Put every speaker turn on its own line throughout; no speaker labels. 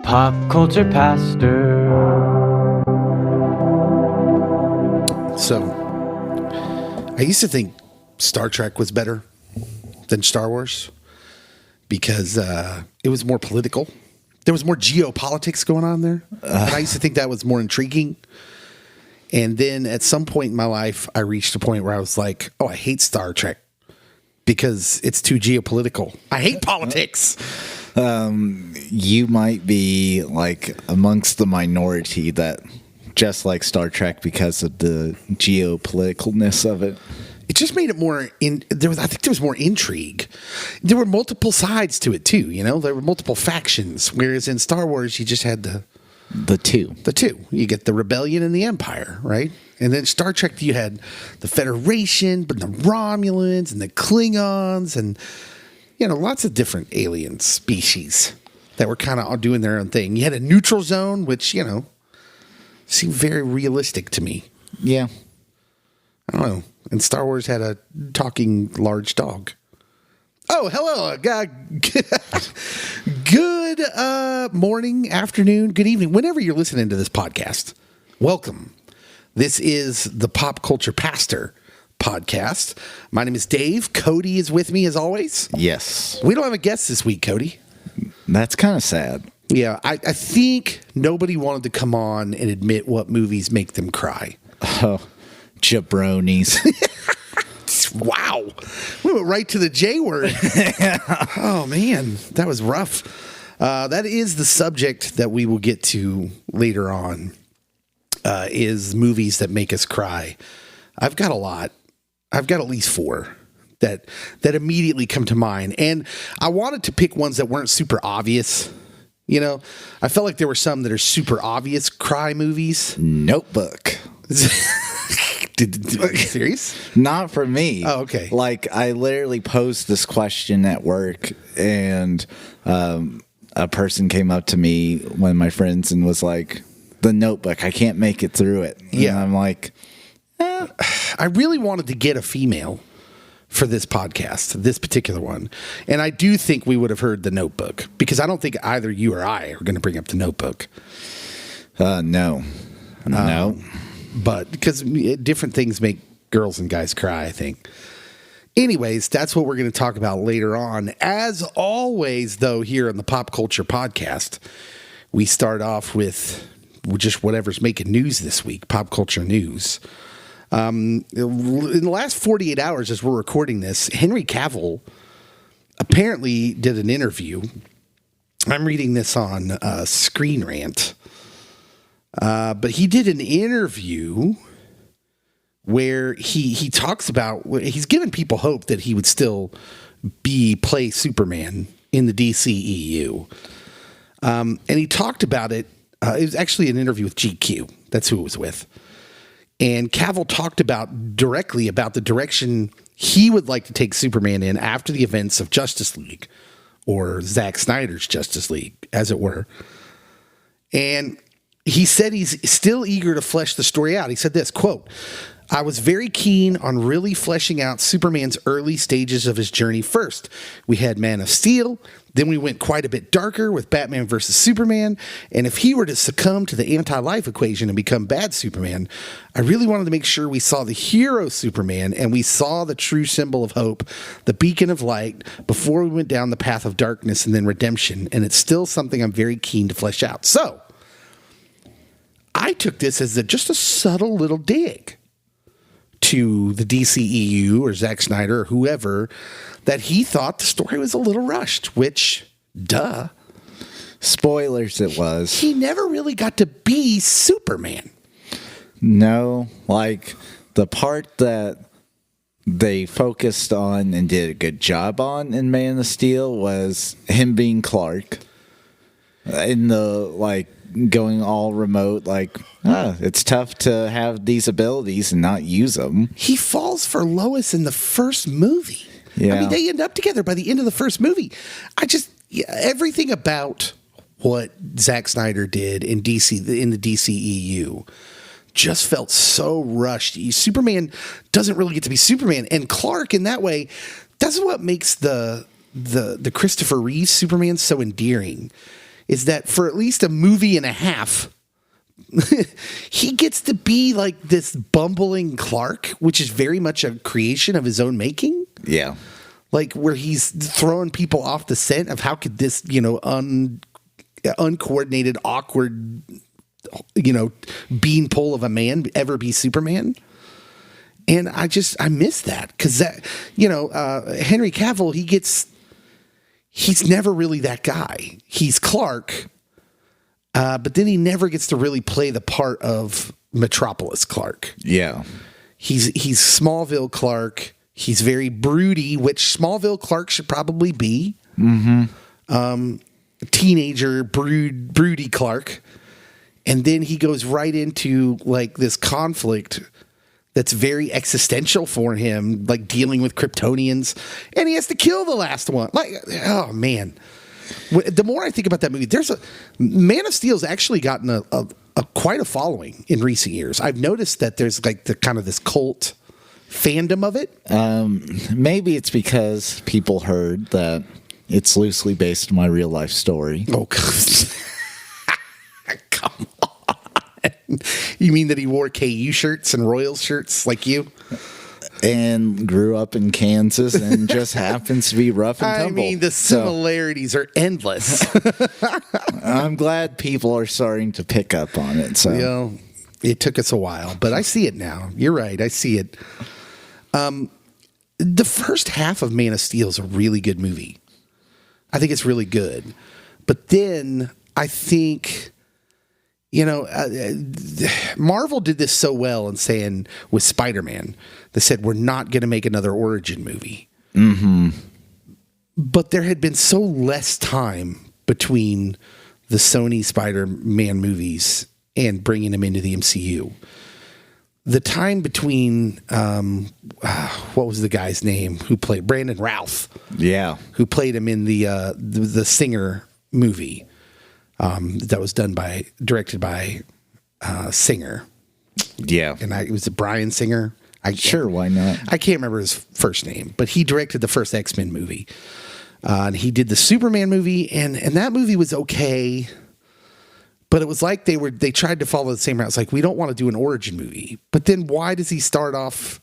Pop Culture Pastor.
So, I used to think Star Trek was better than Star Wars because it was more political. There was more geopolitics going on there. And I used to think that was more intriguing. And then at some point in my life, I reached a point where I was like, oh, I hate Star Trek because it's too geopolitical. I hate politics.
You might be like amongst the minority that just like Star Trek because of the geopoliticalness of it.
It just made it more I think there was more intrigue. There were multiple sides to it too, you know? There were multiple factions, whereas in Star Wars you just had the two. You get the rebellion and the empire, right? And then Star Trek you had the Federation, but the Romulans and the Klingons and lots of different alien species that were kind of all doing their own thing. You had a neutral zone, which, seemed very realistic to me.
Yeah.
I don't know. And Star Wars had a talking large dog. Oh, hello. Good morning, afternoon, good evening. Whenever you're listening to this podcast, welcome. This is the Pop Culture Pastor podcast. My name is Dave. Cody is with me as always.
Yes.
We don't have a guest this week, Cody.
That's kind of sad.
Yeah, I think nobody wanted to come on and admit what movies make them cry.
Oh, jabronis.
Wow. We went right to the J word. Oh, man, that was rough. That is the subject that we will get to later on, is movies that make us cry. I've got a lot. I've got at least 4 that immediately come to mind. And I wanted to pick ones that weren't super obvious. I felt like there were some that are super obvious cry movies.
Notebook.
Are you serious?
Not for me.
Oh, okay.
Like, I literally posed this question at work, and a person came up to me, one of my friends, and was like, The Notebook, I can't make it through it.
Yeah.
And I'm like,
I really wanted to get a female for this podcast, this particular one. And I do think we would have heard The Notebook, because I don't think either you or I are going to bring up The Notebook.
No.
But because different things make girls and guys cry, I think. Anyways, that's what we're going to talk about later on. As always, though, here on the Pop Culture Podcast, we start off with just whatever's making news this week, pop culture news. In the last 48 hours, as we're recording this, Henry Cavill apparently did an interview. I'm reading this on Screen Rant. But he did an interview where he talks about, he's given people hope that he would still play Superman in the DCEU. And he talked about it. It was actually an interview with GQ. That's who it was with. And Cavill talked directly about the direction he would like to take Superman in after the events of Justice League, or Zack Snyder's Justice League, as it were. And he said he's still eager to flesh the story out. He said this, quote, I was very keen on really fleshing out Superman's early stages of his journey first. We had Man of Steel, then we went quite a bit darker with Batman versus Superman, and if he were to succumb to the anti-life equation and become bad Superman, I really wanted to make sure we saw the hero Superman and we saw the true symbol of hope, the beacon of light, before we went down the path of darkness and then redemption, and it's still something I'm very keen to flesh out. So, I took this as just a subtle little dig to the DCEU or Zack Snyder or whoever, that he thought the story was a little rushed, which, duh.
Spoilers it was.
He never really got to be Superman.
No, like the part that they focused on and did a good job on in Man of Steel was him being Clark. In the, going all remote, it's tough to have these abilities and not use them.
He falls for Lois in the first movie.
Yeah.
I mean, they end up together by the end of the first movie. Everything about what Zack Snyder did in the DCEU just felt so rushed. Superman doesn't really get to be Superman, and Clark in that way, that's what makes the Christopher Reeve Superman so endearing. is that for at least a movie and a half, he gets to be like this bumbling Clark, which is very much a creation of his own making.
Yeah.
Like where he's throwing people off the scent of how could this, uncoordinated, awkward, beanpole of a man ever be Superman? And I miss that because Henry Cavill, he's never really that guy. He's Clark, but then he never gets to really play the part of Metropolis Clark.
Yeah.
He's Smallville Clark. He's very broody, which Smallville Clark should probably be. Mm-hmm. Teenager, broody Clark. And then he goes right into like this conflict that's very existential for him, like dealing with Kryptonians, and he has to kill the last one. Like, oh man. The more I think about that movie, Man of Steel's actually gotten a quite a following in recent years. I've noticed that there's like the kind of this cult fandom of it.
Maybe it's because people heard that it's loosely based on my real life story.
Oh, come on. You mean that he wore KU shirts and Royals shirts like you?
And grew up in Kansas and just happens to be rough and tumble.
I mean, the similarities are endless.
I'm glad people are starting to pick up on it. So
it took us a while, but I see it now. You're right. I see it. The first half of Man of Steel is a really good movie. I think it's really good. But then I think, Marvel did this so well in saying with Spider-Man, they said, we're not going to make another origin movie. Mm-hmm. But there had been so less time between the Sony Spider-Man movies and bringing him into the MCU. The time between, what was the guy's name who played Brandon Routh?
Yeah.
Who played him in the Singer movie that was directed by Singer.
Yeah.
And it was Brian Singer.
Sure, why not?
I can't remember his first name, but he directed the first X-Men movie. And he did the Superman movie, and that movie was okay. But it was like they tried to follow the same route. It's like, we don't want to do an origin movie. But then why does he start off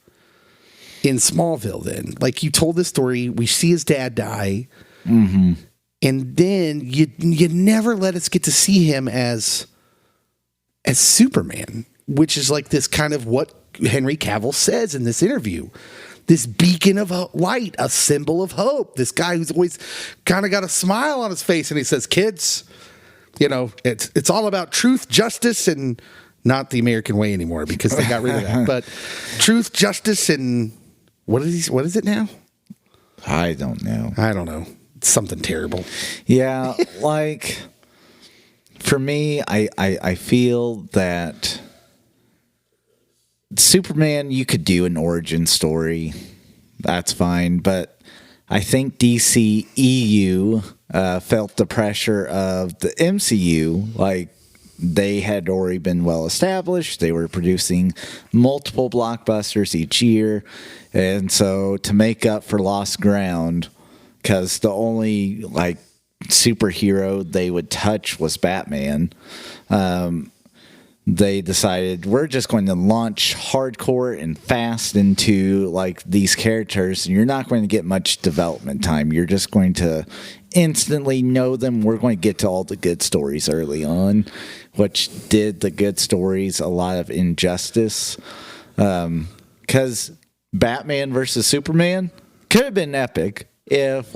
in Smallville then? Like, you told this story, we see his dad die, mm-hmm. and then you never let us get to see him as Superman, which is like this kind of what Henry Cavill says in this interview. This beacon of light, a symbol of hope. This guy who's always kind of got a smile on his face, and he says, kids, it's all about truth, justice, and not the American way anymore because they got rid of that. But truth, justice, and what is it now?
I don't know.
It's something terrible.
Yeah, like for me, I feel that Superman, you could do an origin story. That's fine. But I think DC EU felt the pressure of the MCU. Like, they had already been well established. They were producing multiple blockbusters each year. And so to make up for lost ground, because the only superhero they would touch was Batman, they decided we're just going to launch hardcore and fast into these characters, and you're not going to get much development time. You're just going to instantly know them. We're going to get to all the good stories early on, which did the good stories a lot of injustice. Because Batman versus Superman could have been epic if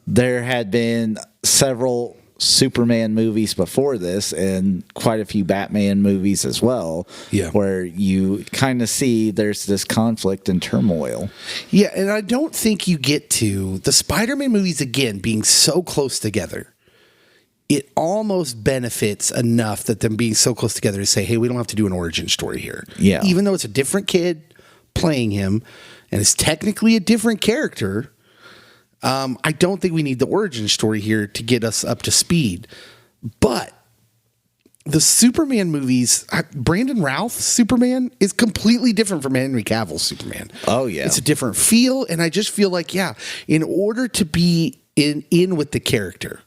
there had been several Superman movies before this and quite a few Batman movies as well, where you kind of see there's this conflict and turmoil.
Yeah, and I don't think you get to the Spider-Man movies, again, being so close together. It almost benefits enough that them being so close together to say, hey, we don't have to do an origin story here.
Yeah.
Even though it's a different kid playing him and it's technically a different character, I don't think we need the origin story here to get us up to speed. But the Superman movies, Brandon Routh's Superman is completely different from Henry Cavill's Superman.
Oh, yeah.
It's a different feel, and I just feel like, in order to be in with the character,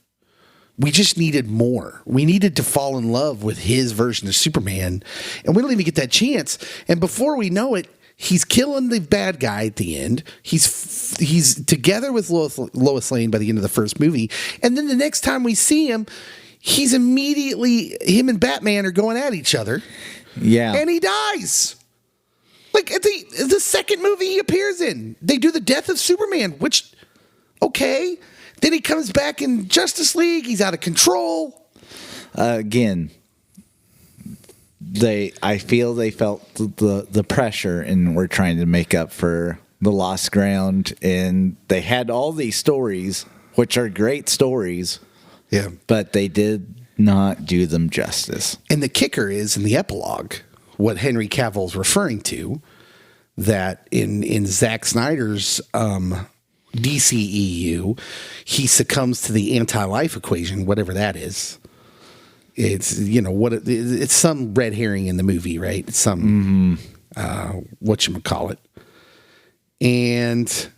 We just needed more. We needed to fall in love with his version of Superman, and we don't even get that chance. And before we know it, he's killing the bad guy at the end. He's together with Lois Lane by the end of the first movie, and then the next time we see him, he's immediately, him and Batman are going at each other.
Yeah,
and he dies. Like at the second movie he appears in, they do the death of Superman, which, okay. Then he comes back in Justice League. He's out of control.
Again, I feel they felt the pressure and were trying to make up for the lost ground. And they had all these stories, which are great stories.
Yeah.
But they did not do them justice.
And the kicker is in the epilogue, what Henry Cavill's referring to, that in Zack Snyder's DCEU, he succumbs to the anti-life equation, whatever that is. It's, it's some red herring in the movie, right? It's some, whatchamacallit. And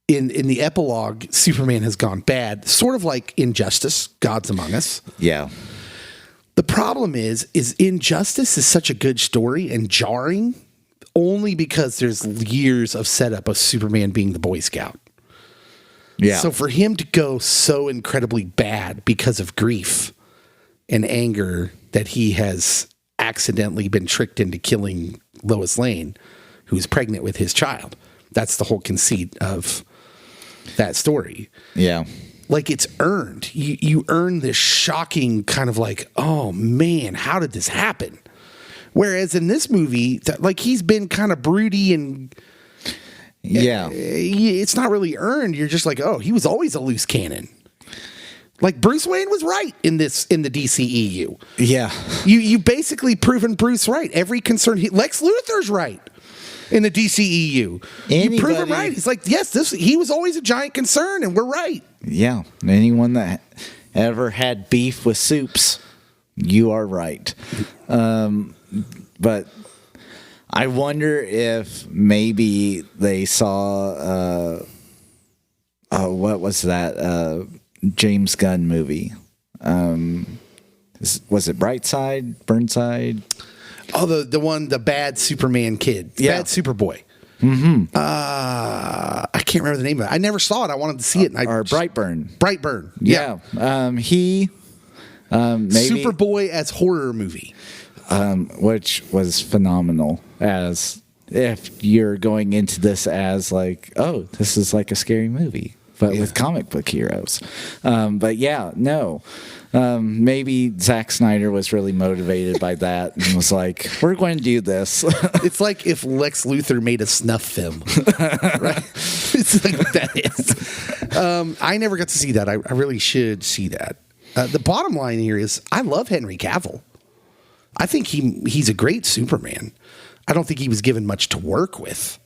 in the epilogue, Superman has gone bad, sort of like Injustice, Gods Among Us.
Yeah.
The problem is Injustice is such a good story and jarring only because there's years of setup of Superman being the Boy Scout.
Yeah.
So for him to go so incredibly bad because of grief and anger that he has accidentally been tricked into killing Lois Lane, who's pregnant with his child. That's the whole conceit of that story.
Yeah.
Like, it's earned. You earn this shocking kind of like, oh man, how did this happen? Whereas in this movie, like, he's been kind of broody and
yeah,
it's not really earned. You're just like, oh, he was always a loose cannon. Like, Bruce Wayne was right in the DCEU.
Yeah.
You basically proven Bruce right. Every concern, Lex Luthor's right in the DCEU. You prove him right. He's like, yes, he was always a giant concern, and we're right.
Yeah. Anyone that ever had beef with Soups, you are right. But I wonder if maybe they saw what was that James Gunn movie? Was it Brightside, Burnside?
Oh, the bad Superman kid, bad Superboy.
Mm-hmm.
I can't remember the name of it. I never saw it. I wanted to see it.
Or Brightburn.
Brightburn.
Yeah. He maybe
Superboy as horror movie.
Which was phenomenal, as if you're going into this as like, oh, this is like a scary movie, but with comic book heroes. But yeah, no. Maybe Zack Snyder was really motivated by that and was like, we're going to do this.
It's like if Lex Luthor made a snuff film, right? It's like what that is. I never got to see that. I really should see that. The bottom line here is I love Henry Cavill. I think he's a great Superman. I don't think he was given much to work with,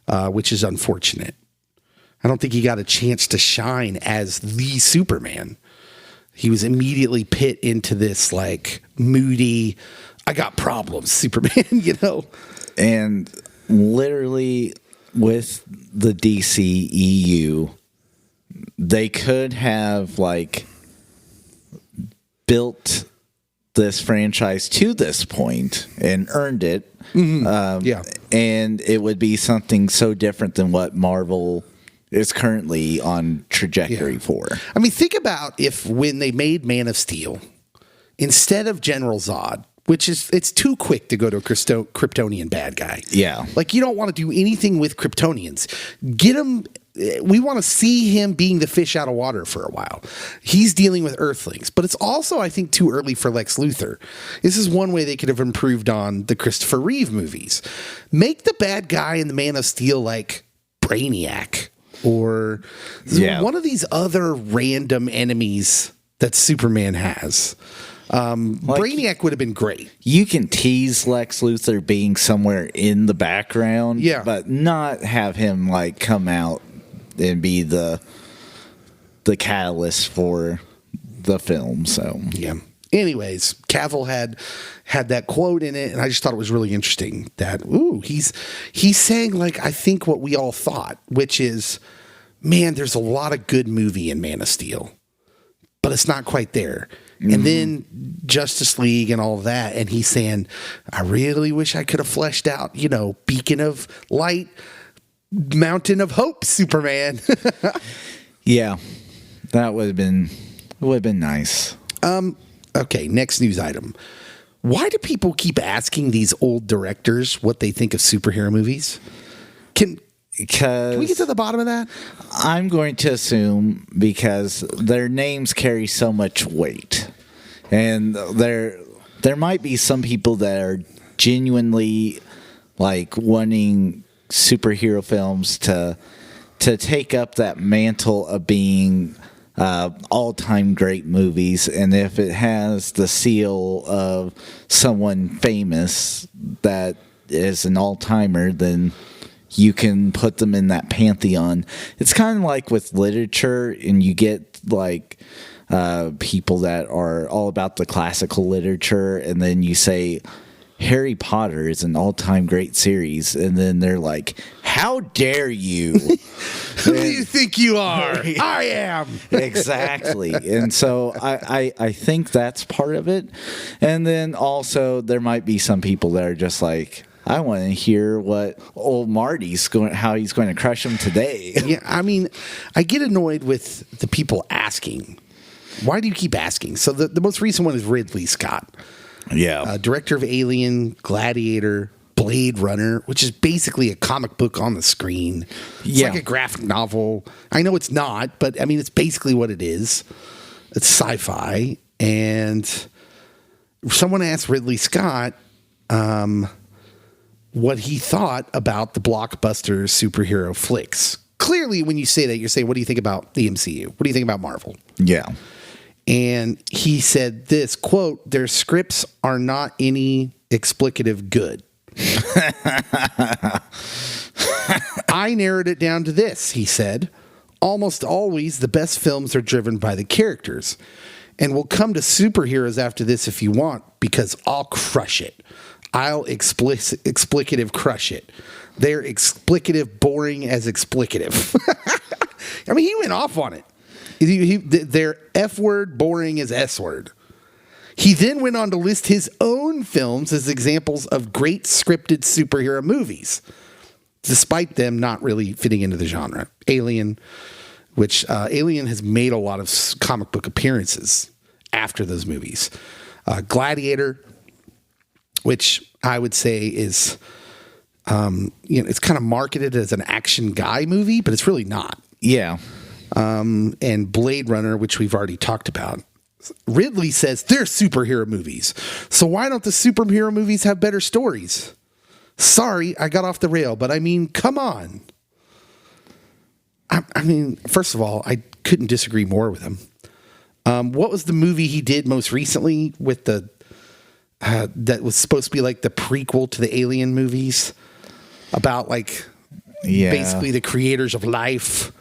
which is unfortunate. I don't think he got a chance to shine as the Superman. He was immediately put into this like moody, I got problems, Superman,
And literally with the DCEU, they could have like built this franchise to this point and earned it. Mm-hmm. And it would be something so different than what Marvel is currently on trajectory for.
I mean, think about if when they made Man of Steel, instead of General Zod, which is, it's too quick to go to a Kryptonian bad guy.
Yeah.
Like, you don't want to do anything with Kryptonians. Get him. We want to see him being the fish out of water for a while. He's dealing with Earthlings, but it's also, I think, too early for Lex Luthor. This is one way they could have improved on the Christopher Reeve movies. Make the bad guy in the Man of Steel like Brainiac or one of these other random enemies that Superman has. Brainiac would have been great.
You can tease Lex Luthor being somewhere in the background, but not have him like come out and be the catalyst for the film. So
Anyways, Cavill had that quote in it, and I just thought it was really interesting that he's saying like I think what we all thought, which is, man, there's a lot of good movie in Man of Steel. but it's not quite there. And then Justice League and all of that. And he's saying, I really wish I could have fleshed out, Beacon of Light, Mountain of Hope, Superman.
Yeah, that would have been nice.
Okay, next news item. Why do people keep asking these old directors what they think of superhero movies? Can we get to the bottom of that?
I'm going to assume because their names carry so much weight. And there might be some people that are genuinely like wanting superhero films to take up that mantle of being all-time great movies. And if it has the seal of someone famous that is an all-timer, then you can put them in that pantheon. It's kind of like with literature, and you get like people that are all about the classical literature, and then you say Harry Potter is an all-time great series, and then they're like, how dare you?
Who do you think you are? I am.
Exactly. And so I think that's part of it. And then also there might be some people that are just like, I want to hear what old Marty's how he's going to crush him today.
Yeah, I mean, I get annoyed with the people asking. Why do you keep asking? So the most recent one is Ridley Scott.
Yeah.
Director of Alien, Gladiator, Blade Runner, which is basically a comic book on the screen. It's like a graphic novel. I know it's not, but I mean, it's basically what it is. It's sci-fi. And someone asked Ridley Scott what he thought about the blockbuster superhero flicks. Clearly, when you say that, you're saying, what do you think about the MCU? What do you think about Marvel?
Yeah.
And he said this, quote, their scripts are not any explicative good. I narrowed it down to this, he said. Almost always the best films are driven by the characters. And we'll come to superheroes after this if you want, because I'll crush it. I'll explicative crush it. They're explicative boring as explicative. I mean, he went off on it. They're F word boring as S word. He then went on to list his own films as examples of great scripted superhero movies, despite them not really fitting into the genre. Alien, which Alien has made a lot of comic book appearances after those movies. Gladiator, which I would say is, it's kind of marketed as an action guy movie, but it's really not.
Yeah.
And Blade Runner, which we've already talked about. Ridley says they're superhero movies. So why don't the superhero movies have better stories? Sorry, I got off the rail, but I mean, come on. I mean, first of all, I couldn't disagree more with him. What was the movie he did most recently with the that was supposed to be like the prequel to the Alien movies about basically the creators of life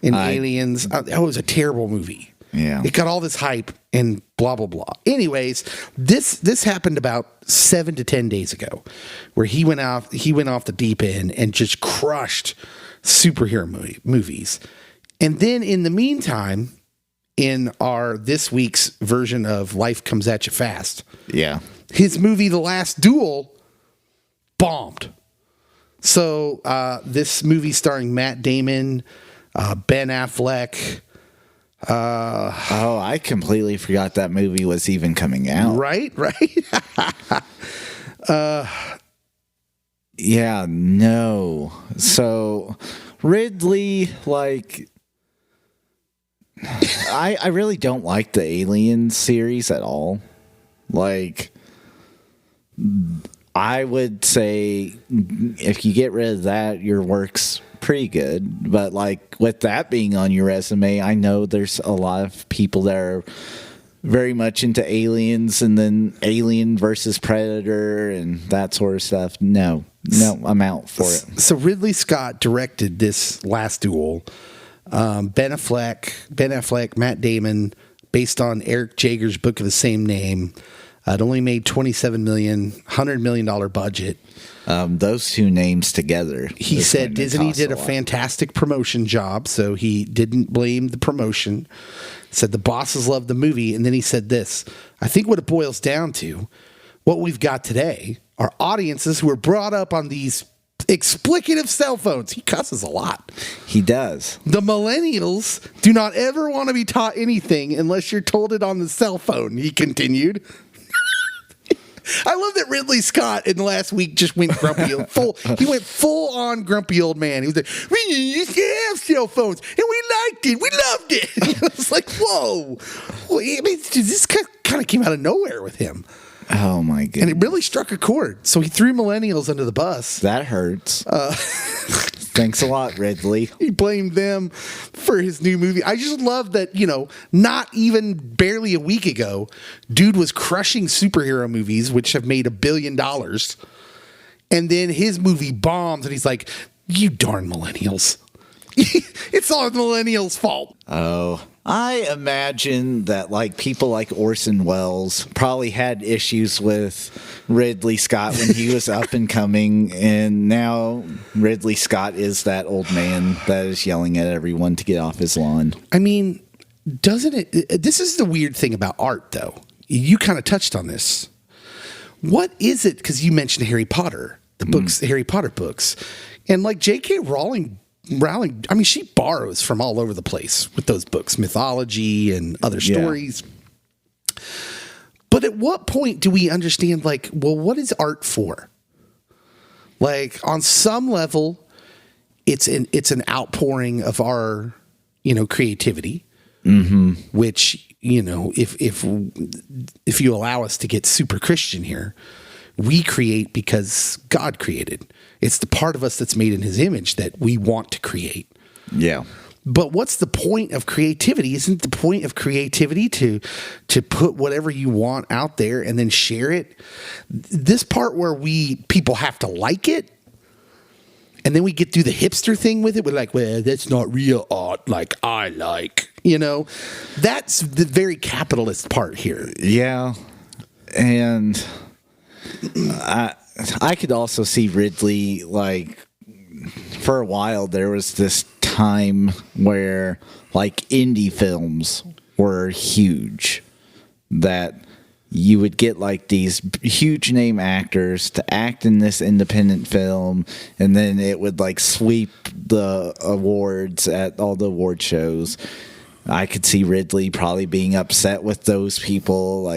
in Aliens? That was a terrible movie.
Yeah.
It got all this hype and blah, blah, blah. Anyways, this happened about 7 to 10 days ago where he went off the deep end and just crushed superhero movies. And then in the meantime, in our this week's version of Life Comes At You Fast, his movie The Last Duel bombed. So this movie starring Matt Damon, Ben Affleck.
I completely forgot that movie was even coming out.
Right.
Yeah, no. So Ridley, I really don't like the Alien series at all. I would say if you get rid of that, your work's pretty good. But with that being on your resume, I know there's a lot of people that are very much into Aliens and then Alien versus Predator and that sort of stuff. No, I'm out for it.
So Ridley Scott directed this Last Duel. Ben Affleck, Matt Damon, based on Eric Jager's book of the same name. It only made $27 million, $100 million budget.
Those two names together.
He said Disney did a fantastic promotion job, so he didn't blame the promotion. said the bosses loved the movie, and then he said this. I think what it boils down to, what we've got today, are audiences who are brought up on these explicative cell phones. He cusses a lot.
He does.
The millennials do not ever want to be taught anything unless you're told it on the cell phone, he continued. I love that Ridley Scott in the last week just went grumpy. He went full on grumpy old man. He was like, we used to have cell phones and we liked it. We loved it. It's like, whoa. Well, I mean, this kind of came out of nowhere with him.
Oh, my goodness.
And it really struck a chord. So he threw millennials under the bus.
That hurts. Thanks a lot, Ridley.
He blamed them for his new movie. I just love that, not even barely a week ago, dude was crushing superhero movies, which have made $1 billion. And then his movie bombs, and he's like, you darn millennials. It's all the millennials' fault.
Oh, I imagine that people like Orson Welles probably had issues with Ridley Scott when he was up and coming, and now Ridley Scott is that old man that is yelling at everyone to get off his lawn.
I mean, doesn't it? This is the weird thing about art, though. You kind of touched on this. What is it? Because you mentioned Harry Potter, the books, the Harry Potter books, and J.K. Rowling, I mean, she borrows from all over the place with those books, mythology and other stories. Yeah. But at what point do we understand, what is art for? On some level, it's an outpouring of our, creativity, which, if you allow us to get super Christian here, we create because God created. It's the part of us that's made in his image that we want to create.
Yeah.
But what's the point of creativity? Isn't the point of creativity to put whatever you want out there and then share it? This part where people have to like it, and then we get through the hipster thing with it. We're like, well, that's not real art like I like. That's the very capitalist part here.
Yeah. And I could also see Ridley, for a while there was this time where indie films were huge, that you would get these huge name actors to act in this independent film, and then it would sweep the awards at all the award shows. I could see Ridley probably being upset with those people,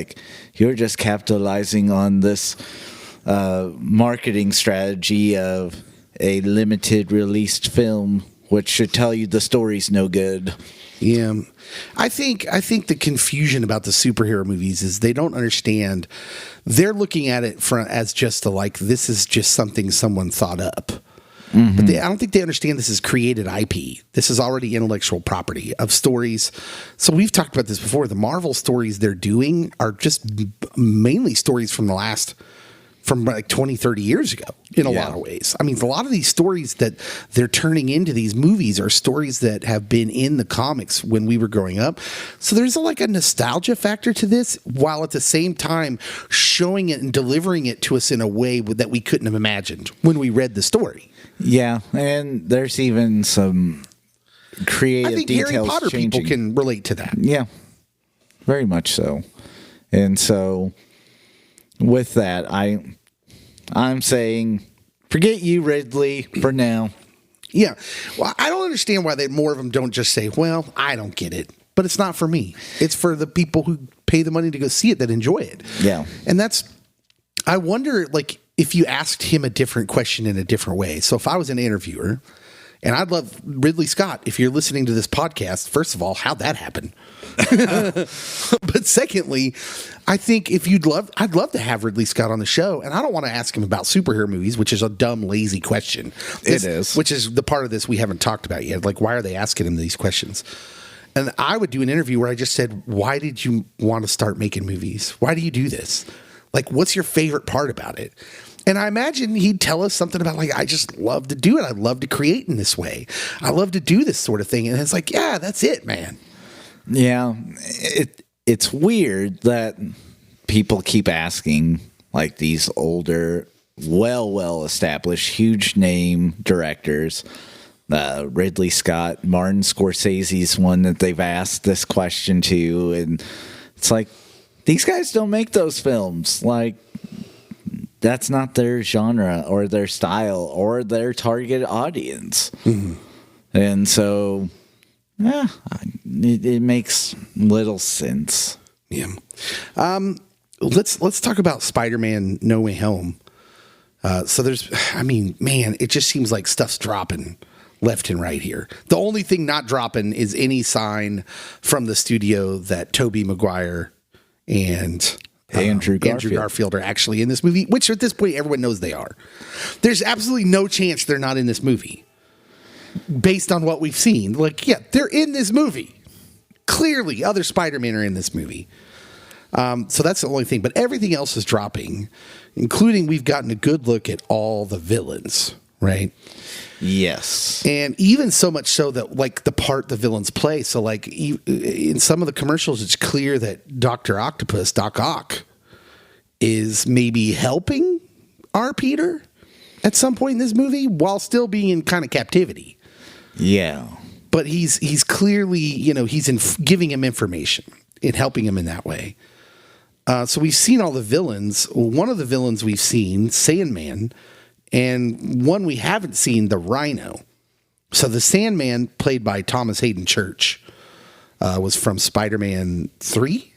you're just capitalizing on this marketing strategy of a limited released film, which should tell you the story's no good.
Yeah. I think the confusion about the superhero movies is they don't understand. They're looking at it as just this is just something someone thought up. Mm-hmm. But I don't think they understand this is created IP. This is already intellectual property of stories. So we've talked about this before. The Marvel stories they're doing are just mainly stories from 20, 30 years ago in a lot of ways. I mean, a lot of these stories that they're turning into these movies are stories that have been in the comics when we were growing up. So there's a nostalgia factor to this, while at the same time showing it and delivering it to us in a way that we couldn't have imagined when we read the story.
Yeah, and there's even some creative details.
I think Harry Potter
changing.
People can relate to that.
Yeah, very much so. And so with that, I'm saying, forget you, Ridley, for now.
Yeah. Well, I don't understand why more of them don't just say, well, I don't get it, but it's not for me. It's for the people who pay the money to go see it that enjoy it.
Yeah.
And I wonder, if you asked him a different question in a different way. So if I was an interviewer, and I'd love Ridley Scott, if you're listening to this podcast, first of all, how'd that happen? But secondly, I think I'd love to have Ridley Scott on the show, and I don't want to ask him about superhero movies, which is a dumb, lazy question.
It is.
Which is the part of this we haven't talked about yet. Why are they asking him these questions? And I would do an interview where I just said, why did you want to start making movies? Why do you do this? What's your favorite part about it? And I imagine he'd tell us something about I just love to do it. I love to create in this way. I love to do this sort of thing. And it's yeah, that's it, man.
Yeah. It's weird that people keep asking these older, well established, huge name directors Ridley Scott, Martin Scorsese's one that they've asked this question to, and it's like, these guys don't make those films. Like, that's not their genre or their style or their target audience. Mm-hmm. And so, yeah, it makes little sense.
Yeah. Let's talk about Spider-Man No Way Home. So it just seems like stuff's dropping left and right here. The only thing not dropping is any sign from the studio that Tobey Maguire and Andrew Garfield are actually in this movie, which at this point everyone knows they are. There's absolutely no chance they're not in this movie based on what we've seen. Like, yeah, they're in this movie. Clearly, other Spider-Man are in this movie. So that's the only thing. But everything else is dropping, including we've gotten a good look at all the villains, right?
Yes.
And even so much so that, like, the part the villains play. So, like, in some of the commercials, it's clear that Dr. Octopus, Doc Ock, is maybe helping our Peter at some point in this movie while still being in kind of captivity.
Yeah.
But he's clearly, he's giving him information and helping him in that way. So we've seen all the villains. One of the villains we've seen, Sandman, and one we haven't seen, the Rhino. So the Sandman, played by Thomas Hayden Church, was from Spider-Man 3.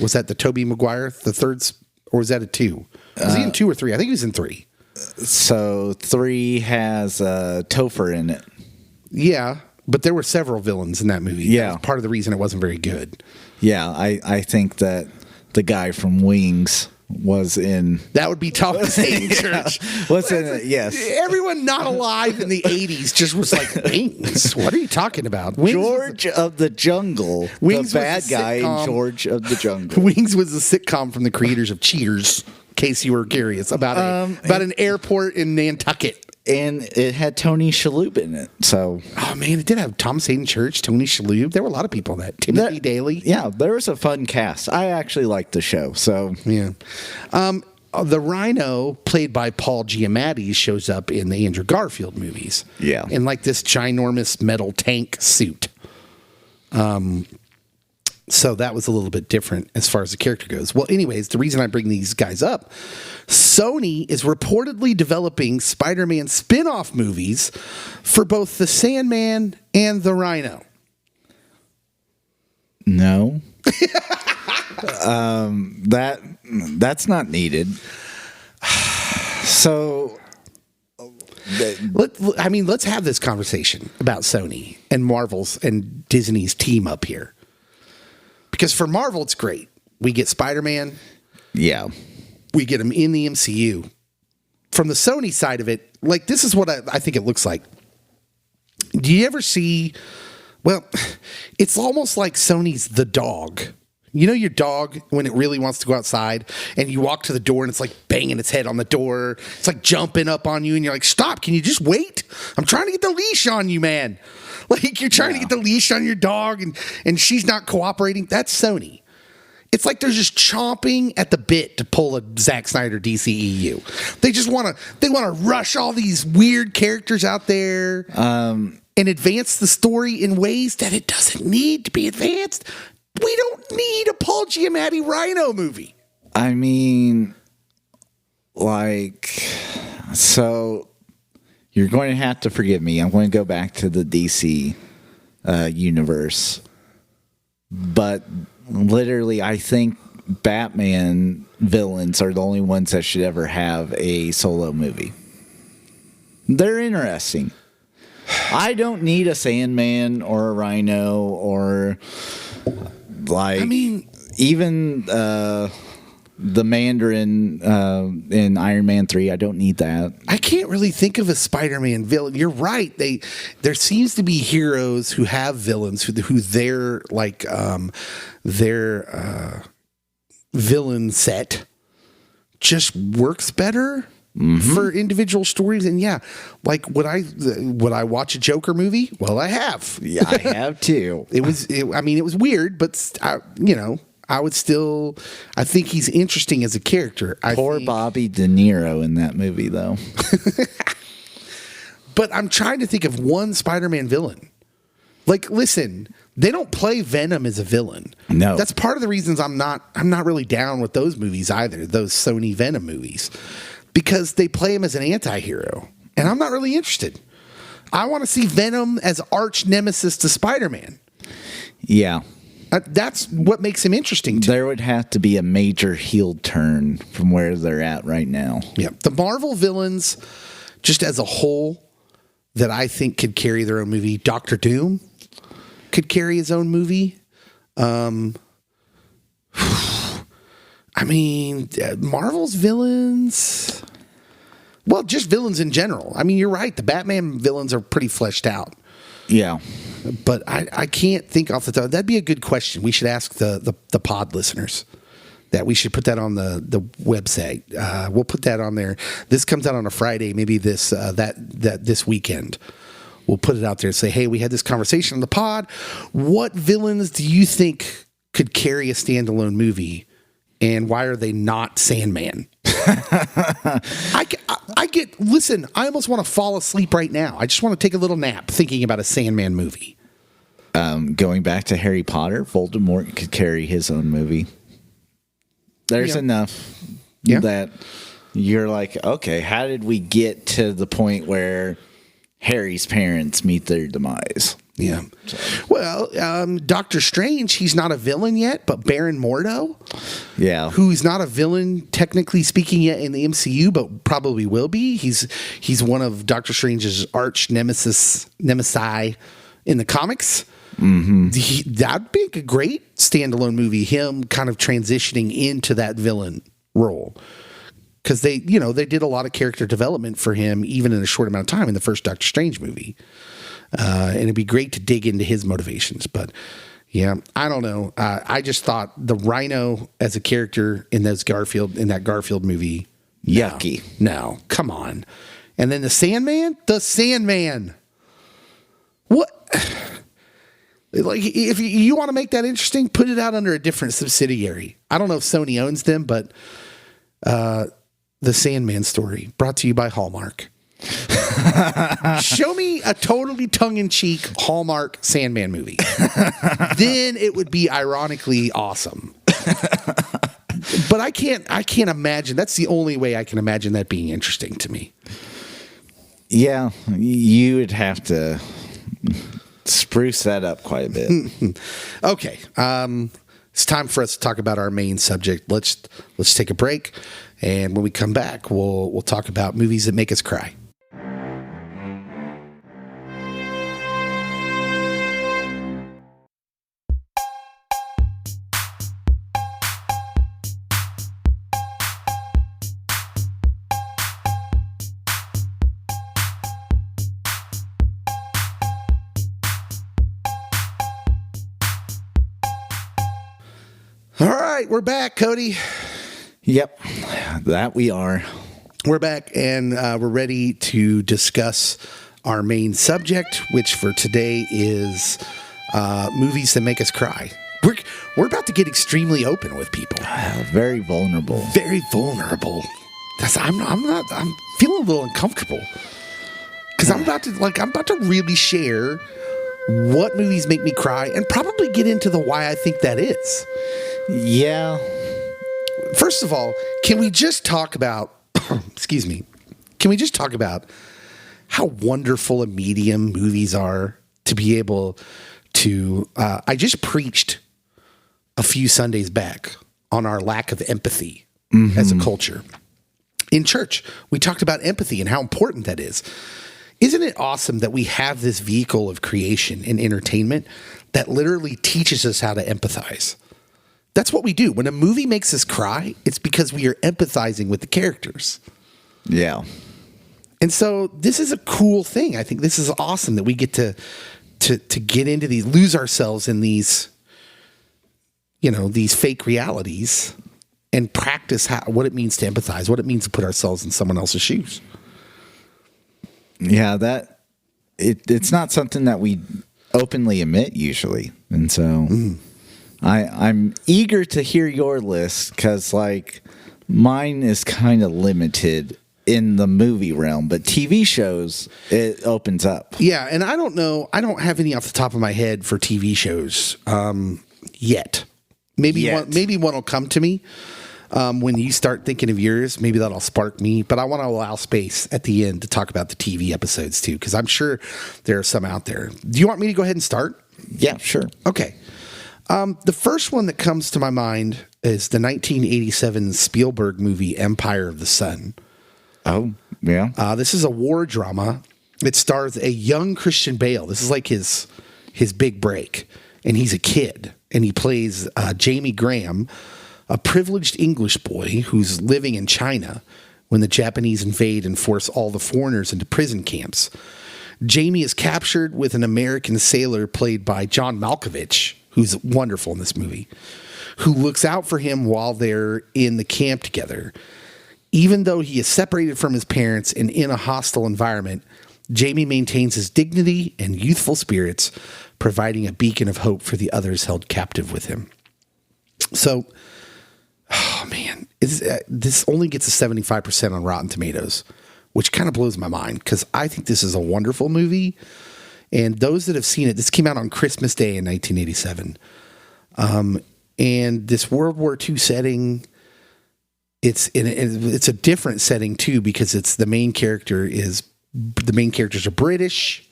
Was that the Tobey Maguire, the third, or was that a 2? Was he in 2 or 3? I think he was in 3.
So 3 has Topher in it.
Yeah, but there were several villains in that movie.
Yeah.
That was part of the reason it wasn't very good.
Yeah, I think that the guy from Wings was in.
That would be Thomas Hayden Church.
What's in it? Yes.
Everyone not alive in the 80s just was like, Wings? What are you talking about? Wings
George of the Jungle.
Wings
the bad guy in George of the Jungle.
Wings was a sitcom from the creators of Cheers, in case you were curious, about an airport in Nantucket.
And it had Tony Shalhoub in it. So,
oh man, it did have Thomas Hayden Church, Tony Shalhoub. There were a lot of people in that. Timothy Daly.
Yeah, there was a fun cast. I actually liked the show. So
yeah, the Rhino, played by Paul Giamatti, shows up in the Andrew Garfield movies.
Yeah,
in like this ginormous metal tank suit. So that was a little bit different as far as the character goes. Well, anyways, the reason I bring these guys up, Sony is reportedly developing Spider-Man spin-off movies for both the Sandman and the Rhino.
No. That's not needed. So
let's have this conversation about Sony and Marvel's and Disney's team up here. Because for Marvel, it's great. We get Spider-Man.
Yeah.
We get him in the MCU. From the Sony side of it, like, this is what I think it looks like. Do you ever see... Well, it's almost like Sony's the dog. You know your dog, when it really wants to go outside, and you walk to the door, and it's like banging its head on the door. It's like jumping up on you, and you're like, stop, can you just wait? I'm trying to get the leash on you, man. Like, you're trying to get the leash on your dog, and she's not cooperating. That's Sony. It's like they're just chomping at the bit to pull a Zack Snyder DCEU. They just want to rush all these weird characters out there and advance the story in ways that it doesn't need to be advanced. We don't need a Paul Giamatti Rhino movie.
I mean, like, so... You're going to have to forgive me. I'm going to go back to the DC universe. But literally, I think Batman villains are the only ones that should ever have a solo movie. They're interesting. I don't need a Sandman or a Rhino or, like, I mean, even the Mandarin in Iron Man 3, I don't need that.
I can't really think of a Spider-Man villain. You're right. There seems to be heroes who have villains who their like their villain set just works better for individual stories. And yeah, like would I watch a Joker movie? Well, I have.
Yeah, I have too.
It was weird, but I would still. I think he's interesting as a character.
Poor Bobby De Niro in that movie, though.
But I'm trying to think of one Spider-Man villain. Like, listen, they don't play Venom as a villain.
No.
That's part of the reasons I'm not really down with those movies either, those Sony Venom movies, because they play him as an anti-hero, and I'm not really interested. I want to see Venom as arch nemesis to Spider-Man.
Yeah.
That's what makes him interesting to me.
There would have to be a major heel turn from where they're at right now.
Yeah. The Marvel villains, just as a whole, that I think could carry their own movie. Doctor Doom could carry his own movie. I mean, Marvel's villains. Well, just villains in general. I mean, you're right. The Batman villains are pretty fleshed out.
Yeah.
But I can't think off the top. That'd be a good question. We should ask the pod listeners. That we should put that on the website. We'll put that on there. This comes out on a Friday, maybe this weekend. We'll put it out there and say, hey, we had this conversation on the pod. What villains do you think could carry a standalone movie, and why are they not Sandman? Listen, I almost want to fall asleep right now. I just want to take a little nap thinking about a Sandman movie.
Going back to Harry Potter, Voldemort could carry his own movie. There's enough that you're like, okay, how did we get to the point where Harry's parents meet their demise?
Yeah. So. Well, Doctor Strange, he's not a villain yet, but Baron Mordo, who's not a villain technically speaking yet in the MCU, but probably will be. He's one of Doctor Strange's arch nemesi in the comics. Mm-hmm. That'd be a great standalone movie. Him kind of transitioning into that villain role. Because they did a lot of character development for him, even in a short amount of time in the first Doctor Strange movie. And it'd be great to dig into his motivations. But yeah, I don't know. I just thought the Rhino as a character in that Garfield movie,
yucky.
No, come on. And then the Sandman. What? Like, if you want to make that interesting, put it out under a different subsidiary. I don't know if Sony owns them, but the Sandman story, brought to you by Hallmark. Show me a totally tongue-in-cheek Hallmark Sandman movie. Then it would be ironically awesome. But I can't imagine. That's the only way I can imagine that being interesting to me.
Yeah, you would have to spruce that up quite a bit.
Okay. It's time for us to talk about our main subject. Let's take a break, and when we come back, we'll talk about movies that make us cry. All right, we're back, Cody.
Yep, that we are.
We're back, and we're ready to discuss our main subject, which for today is movies that make us cry. We're about to get extremely open with people.
Very vulnerable.
Very vulnerable. I'm feeling a little uncomfortable because I'm about to really share what movies make me cry and probably get into the why I think that is.
Yeah.
First of all, can we just talk about, excuse me, can we just talk about how wonderful a medium movies are to be able to, I just preached a few Sundays back on our lack of empathy as a culture. In church, we talked about empathy and how important that is. Isn't it awesome that we have this vehicle of creation and entertainment that literally teaches us how to empathize? That's what we do. When a movie makes us cry, it's because we are empathizing with the characters.
Yeah.
And so this is a cool thing. I think this is awesome that we get to get into these, lose ourselves in these, these fake realities and practice what it means to empathize, what it means to put ourselves in someone else's shoes.
Yeah, it's not something that we openly admit usually. And so I'm eager to hear your list because, mine is kind of limited in the movie realm, but TV shows, it opens up.
Yeah, and I don't know. I don't have any off the top of my head for TV shows yet. Maybe one will come to me when you start thinking of yours. Maybe that'll spark me. But I want to allow space at the end to talk about the TV episodes too, because I'm sure there are some out there. Do you want me to go ahead and start?
Yeah, sure.
Okay. The first one that comes to my mind is the 1987 Spielberg movie Empire of the Sun.
Oh, yeah.
This is a war drama. It stars a young Christian Bale. This is like his big break. And he's a kid. And he plays Jamie Graham, a privileged English boy who's living in China when the Japanese invade and force all the foreigners into prison camps. Jamie is captured with an American sailor played by John Malkovich, who's wonderful in this movie, who looks out for him while they're in the camp together. Even though he is separated from his parents and in a hostile environment, Jamie maintains his dignity and youthful spirits, providing a beacon of hope for the others held captive with him. So, oh man, this only gets a 75% on Rotten Tomatoes, which kind of blows my mind because I think this is a wonderful movie. And those that have seen it, this came out on Christmas Day in 1987. And this World War II setting, it's a different setting too, because the main characters are British.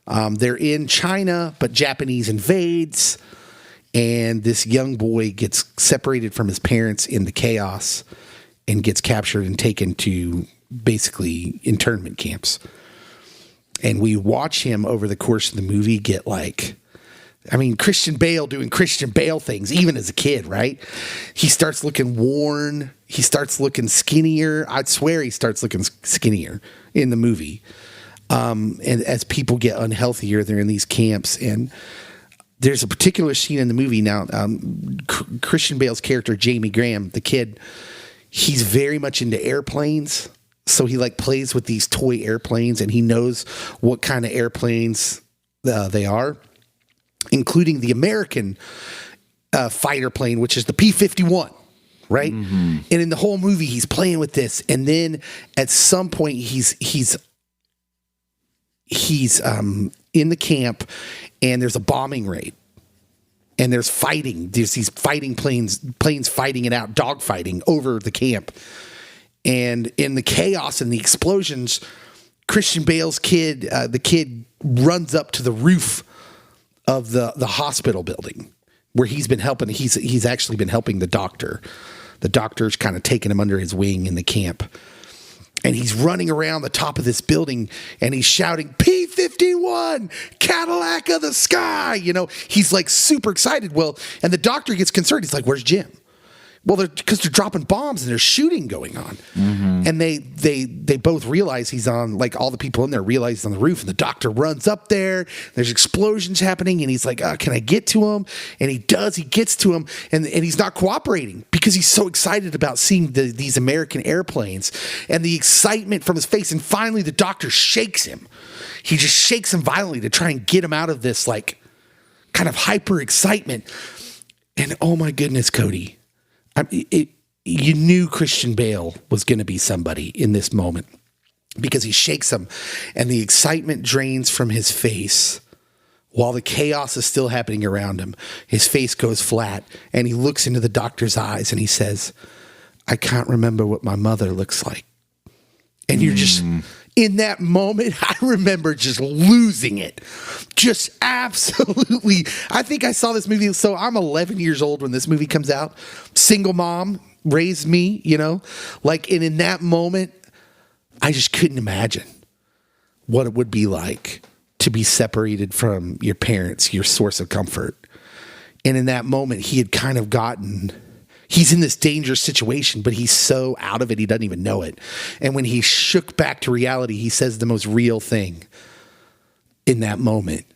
They're in China, but Japanese invades. And this young boy gets separated from his parents in the chaos and gets captured and taken to basically internment camps. And we watch him over the course of the movie get Christian Bale doing Christian Bale things, even as a kid, right? He starts looking worn. He starts looking skinnier. I'd swear he starts looking skinnier in the movie. And as people get unhealthier, they're in these camps. And there's a particular scene in the movie now. Christian Bale's character, Jamie Graham, the kid, he's very much into airplanes. So he plays with these toy airplanes, and he knows what kind of airplanes they are, including the American fighter plane, which is the P-51, right? Mm-hmm. And in the whole movie, he's playing with this. And then at some point, he's in the camp, and there's a bombing raid. And there's fighting. There's these fighting planes fighting it out, dogfighting over the camp. And in the chaos and the explosions, Christian Bale's kid, the kid runs up to the roof of the hospital building where he's been helping. He's actually been helping the doctor. The doctor's kind of taking him under his wing in the camp. And he's running around the top of this building and he's shouting, P-51, Cadillac of the sky. He's super excited. Well, and the doctor gets concerned. He's like, where's Jim? Well, because they're dropping bombs and there's shooting going on. Mm-hmm. And they both realize he's on, all the people in there realize he's on the roof, and the doctor runs up there. There's explosions happening, and he's like, can I get to him? And he does. He gets to him, and he's not cooperating because he's so excited about seeing these American airplanes and the excitement from his face. And finally, the doctor shakes him. He just shakes him violently to try and get him out of this, kind of hyper excitement. And oh my goodness, Cody. You knew Christian Bale was going to be somebody in this moment because he shakes him and the excitement drains from his face while the chaos is still happening around him. His face goes flat and he looks into the doctor's eyes and he says, I can't remember what my mother looks like. And you're just, in that moment, I remember just losing it. Just absolutely. I think I saw this movie. So I'm 11 years old when this movie comes out. Single mom raised me, and in that moment, I just couldn't imagine what it would be like to be separated from your parents, your source of comfort. And in that moment, he had kind of he's in this dangerous situation, but he's so out of it, he doesn't even know it. And when he shook back to reality, he says the most real thing in that moment.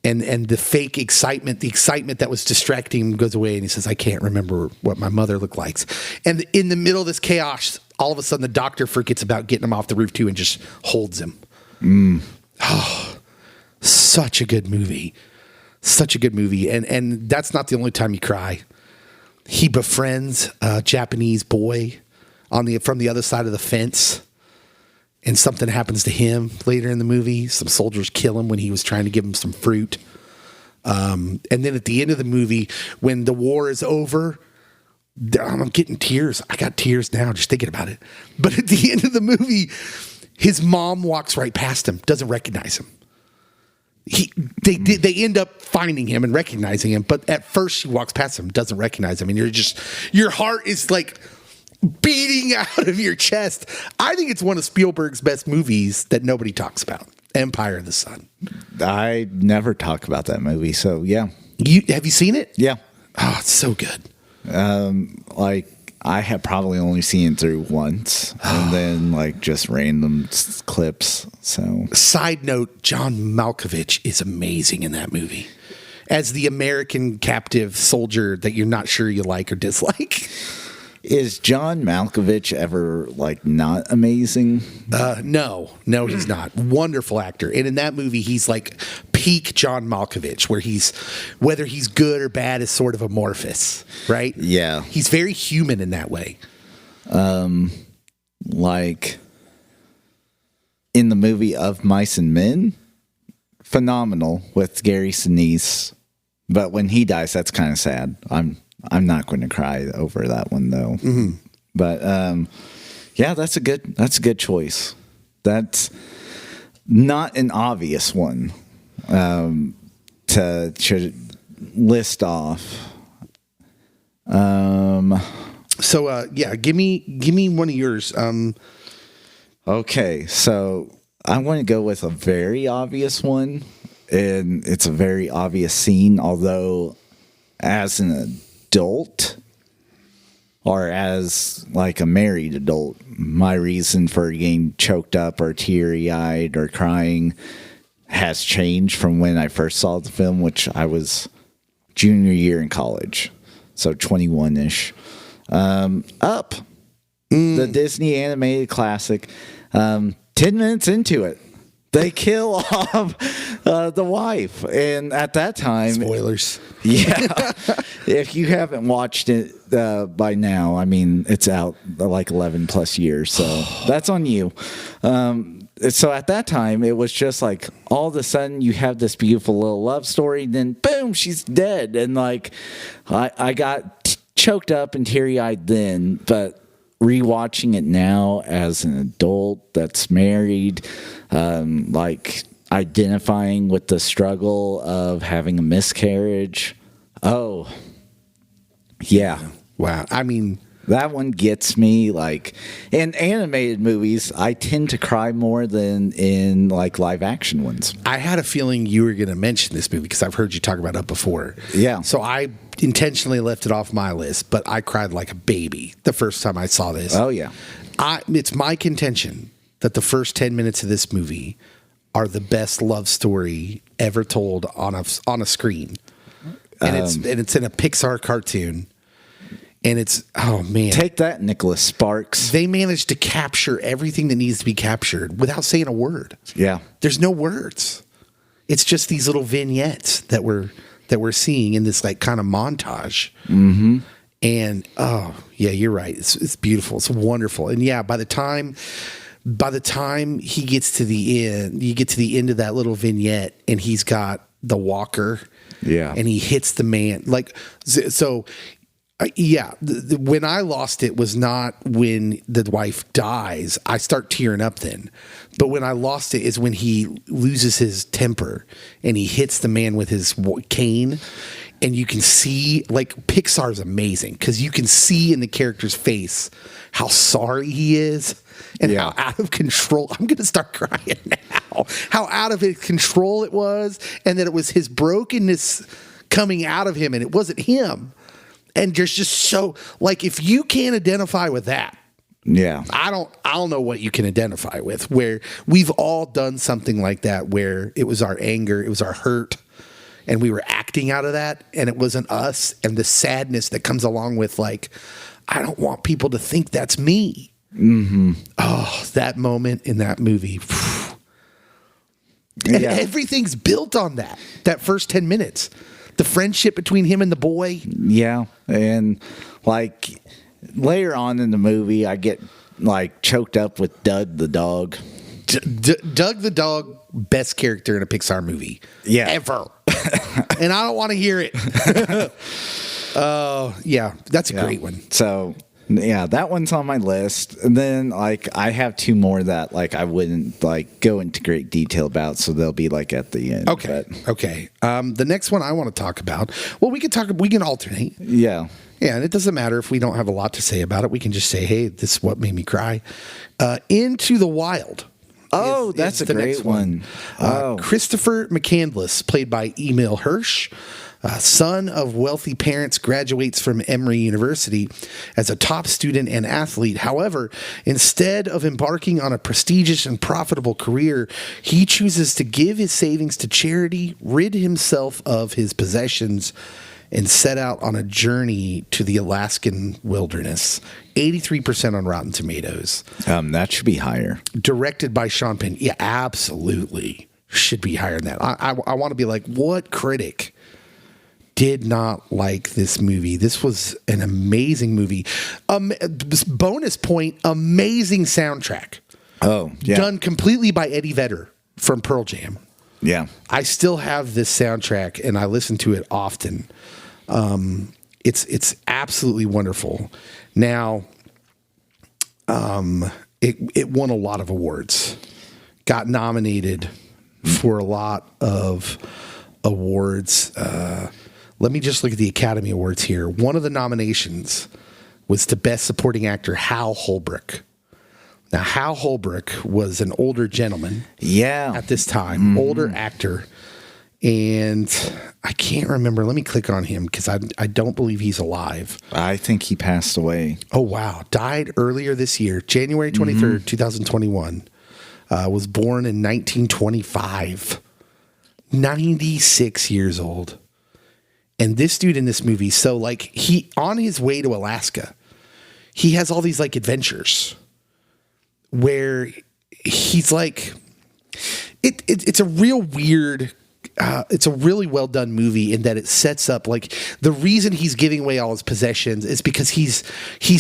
And the fake excitement, the excitement that was distracting him goes away, and he says, I can't remember what my mother looked like. And in the middle of this chaos, all of a sudden the doctor forgets about getting him off the roof too and just holds him. Oh, such a good movie. Such a good movie. And that's not the only time you cry. He befriends a Japanese boy. from the other side of the fence, and something happens to him later in the movie. Some soldiers kill him when he was trying to give him some fruit. And then at the end of the movie, when the war is over, I'm getting tears. I got tears now just thinking about it. But at the end of the movie, his mom walks right past him, doesn't recognize him. They end up finding him and recognizing him, but at first she walks past him, doesn't recognize him, and your heart is like beating out of your chest. I think it's one of Spielberg's best movies that nobody talks about. Empire of the Sun.
I never talk about that movie, so yeah.
Have you seen it?
Yeah.
Oh, it's so good.
I have probably only seen it through once, and then like just random clips. So,
side note: John Malkovich is amazing in that movie as the American captive soldier that you're not sure you like or dislike.
Is John Malkovich ever like not amazing?
No, he's not. Wonderful actor, and in that movie, he's like peak John Malkovich, where whether he's good or bad is sort of amorphous, right?
Yeah,
he's very human in that way.
Like in the movie Of Mice and Men, phenomenal with Gary Sinise, but when he dies, that's kind of sad. I'm not going to cry over that one though. Mm-hmm. But yeah, that's a good choice. That's not an obvious one to list off.
So yeah, give me one of yours.
Okay, so I want to go with a very obvious one, and it's a very obvious scene. Although, as an adult or as like a married adult, my reason for getting choked up or teary-eyed or crying has changed from when I first saw the film, which I was junior year in college, so 21-ish. Up, the Disney animated classic. 10 minutes into it, they kill off the wife, and at that time,
spoilers.
Yeah, if you haven't watched it by now, I mean, it's out like 11 plus years, so that's on you. So at that time, it was just like all of a sudden you have this beautiful little love story, then boom, she's dead, and like I got choked up and teary eyed then, but rewatching it now as an adult that's married, like identifying with the struggle of having a miscarriage. Oh, yeah.
Wow. I mean,
that one gets me. Like in animated movies, I tend to cry more than in like live action ones.
I had a feeling you were going to mention this movie because I've heard you talk about it before.
Yeah.
So I intentionally left it off my list, but I cried like a baby the first time I saw this.
Oh, yeah.
It's my contention that the first 10 minutes of this movie are the best love story ever told on a screen. And it's in a Pixar cartoon. And it's, oh man.
Take that, Nicholas Sparks.
They managed to capture everything that needs to be captured without saying a word.
Yeah.
There's no words. It's just these little vignettes that we're seeing in this like kind of montage.
Mm-hmm.
And oh yeah, you're right. It's beautiful. It's wonderful. And yeah, by the time he gets to the end, you get to the end of that little vignette and he's got the walker.
Yeah.
And he hits the man. Like, so yeah, when I lost it was not when the wife dies. I start tearing up then. But when I lost it is when he loses his temper and he hits the man with his cane. And you can see, like, Pixar's amazing because you can see in the character's face how sorry he is and how out of control. I'm going to start crying now. How out of control it was, and that it was his brokenness coming out of him, and it wasn't him. And there's just so, like, if you can't identify with that,
yeah,
I don't know what you can identify with. Where we've all done something like that, where it was our anger, it was our hurt. And we were acting out of that, and it wasn't us, and the sadness that comes along with, like, I don't want people to think that's me.
Mm-hmm.
Oh, that moment in that movie. And everything's built on that first 10 minutes. The friendship between him and the boy.
Yeah, and, like, later on in the movie, I get like choked up with Doug the dog.
Doug the dog, best character in a Pixar movie, ever. And I don't want to hear it. Yeah, that's a great one.
So yeah, that one's on my list. And then like I have two more that like I wouldn't like go into great detail about, so they'll be like at the end.
Okay. Okay. The next one I want to talk about. Well, we can alternate.
Yeah.
Yeah, and it doesn't matter if we don't have a lot to say about it. We can just say, hey, this is what made me cry. Into the Wild.
Oh, that's a great one.
Christopher McCandless, played by Emil Hirsch, son of wealthy parents, graduates from Emory University as a top student and athlete. However, instead of embarking on a prestigious and profitable career, he chooses to give his savings to charity, rid himself of his possessions, and set out on a journey to the Alaskan wilderness. 83% on Rotten Tomatoes.
That should be higher.
Directed by Sean Penn. Yeah, absolutely. Should be higher than that. I want to be like, what critic did not like this movie? This was an amazing movie. Bonus point, amazing soundtrack. Oh, yeah. Done completely by Eddie Vedder from Pearl Jam.
Yeah.
I still have this soundtrack, and I listen to it often. It's absolutely wonderful. Now, it won a lot of awards. Got nominated for a lot of awards. Let me just look at the Academy Awards here. One of the nominations was to Best Supporting Actor, Hal Holbrook. Now, Hal Holbrook was an older gentleman.
Yeah.
At this time, older actor. And I can't remember. Let me click on him because I don't believe he's alive.
I think he passed away.
Oh, wow. Died earlier this year, January 23rd, 2021. Was born in 1925. 96 years old. And this dude in this movie, so like he, on his way to Alaska, he has all these like adventures where he's like, it's a real weird, it's a really well done movie in that it sets up like the reason he's giving away all his possessions is because he's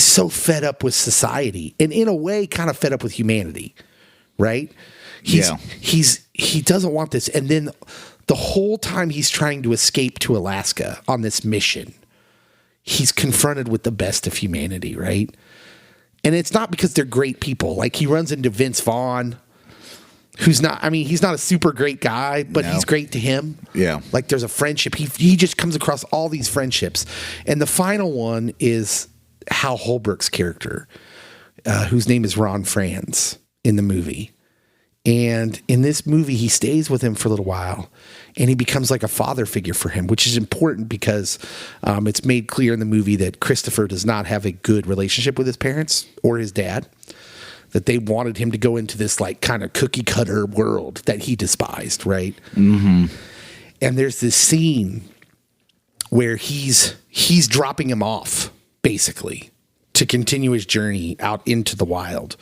so fed up with society and in a way kind of fed up with humanity, right? He doesn't want this. And then the whole time he's trying to escape to Alaska on this mission, he's confronted with the best of humanity, right? And it's not because they're great people. Like he runs into Vince Vaughn, who's not, I mean, he's not a super great guy, but he's great to him.
Yeah.
Like there's a friendship. He just comes across all these friendships. And the final one is Hal Holbrook's character, whose name is Ron Franz in the movie. And in this movie, he stays with him for a little while and he becomes like a father figure for him, which is important because it's made clear in the movie that Christopher does not have a good relationship with his parents or his dad, that they wanted him to go into this like kind of cookie cutter world that he despised. Right. Mm-hmm. And there's this scene where he's dropping him off basically to continue his journey out into the wild.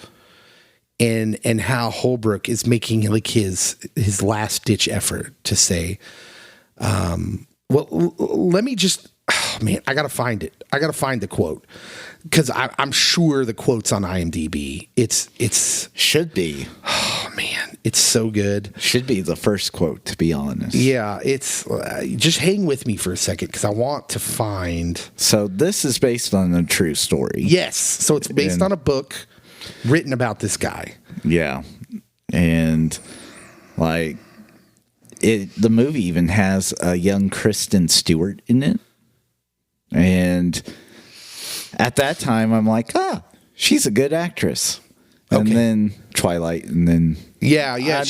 And Hal Holbrook is making like his last ditch effort to say, let me just, I got to find it. I got to find the quote because I'm sure the quote's on IMDb. It's
should be.
Oh man, it's so good.
Should be the first quote, to be honest.
Yeah, it's just hang with me for a second because I want to find.
So this is based on a true story.
Yes. So it's based on a book written about this guy.
Yeah. And like the movie even has a young Kristen Stewart in it. And at that time I'm like, she's a good actress. And then Twilight and then
she's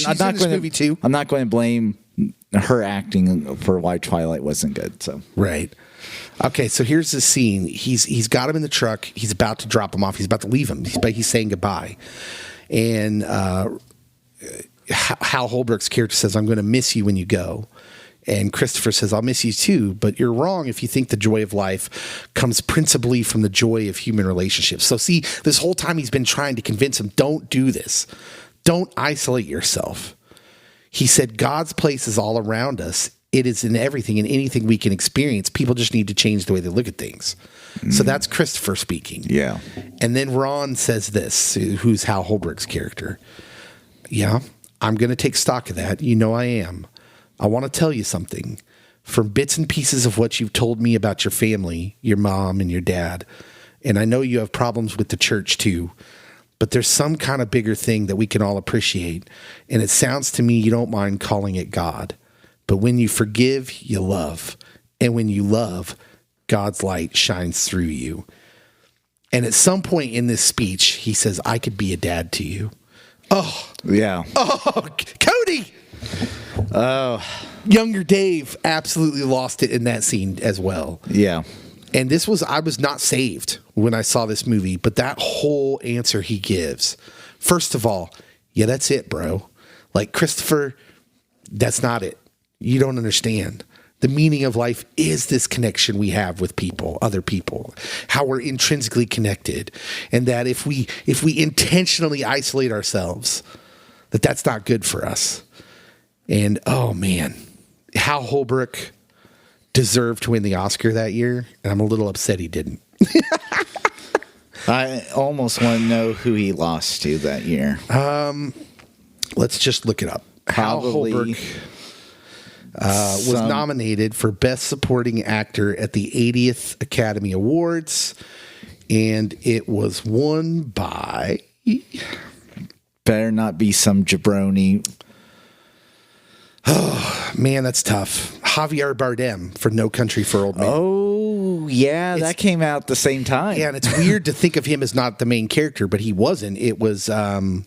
in this movie too.
I'm not going to blame her acting for why Twilight wasn't good. So
right. Okay, so here's the scene. He's got him in the truck. He's about to drop him off. He's about to leave him. He's saying goodbye. And Hal Holbrook's character says, I'm going to miss you when you go. And Christopher says, I'll miss you too, but you're wrong if you think the joy of life comes principally from the joy of human relationships. So see, this whole time he's been trying to convince him, don't do this. Don't isolate yourself. He said, God's place is all around us. It is in everything and anything we can experience. People just need to change the way they look at things. So that's Christopher speaking.
Yeah.
And then Ron says this, who's Hal Holbrook's character. Yeah, I'm going to take stock of that. You know I am. I want to tell you something. From bits and pieces of what you've told me about your family, your mom and your dad, and I know you have problems with the church too, but there's some kind of bigger thing that we can all appreciate. And it sounds to me you don't mind calling it God. But when you forgive, you love. And when you love, God's light shines through you. And at some point in this speech, he says, I could be a dad to you. Oh.
Yeah.
Oh, Cody. Oh. Younger Dave absolutely lost it in that scene as well.
Yeah.
And I was not saved when I saw this movie, but that whole answer he gives, first of all, yeah, that's it, bro. Like, Christopher, that's not it. You don't understand. The meaning of life is this connection we have with people, other people, how we're intrinsically connected. And that if we intentionally isolate ourselves, that's not good for us. And, oh, man, Hal Holbrook deserved to win the Oscar that year, and I'm a little upset he didn't.
I almost want to know who he lost to that year.
Let's just look it up. Hal Holbrook was nominated for Best Supporting Actor at the 80th Academy Awards, and it was won by...
Better not be some jabroni.
Oh, man, that's tough. Javier Bardem for No Country for Old Men.
Oh, yeah, that came out at the same time.
Yeah, and it's weird to think of him as not the main character, but he wasn't. It was Brolin.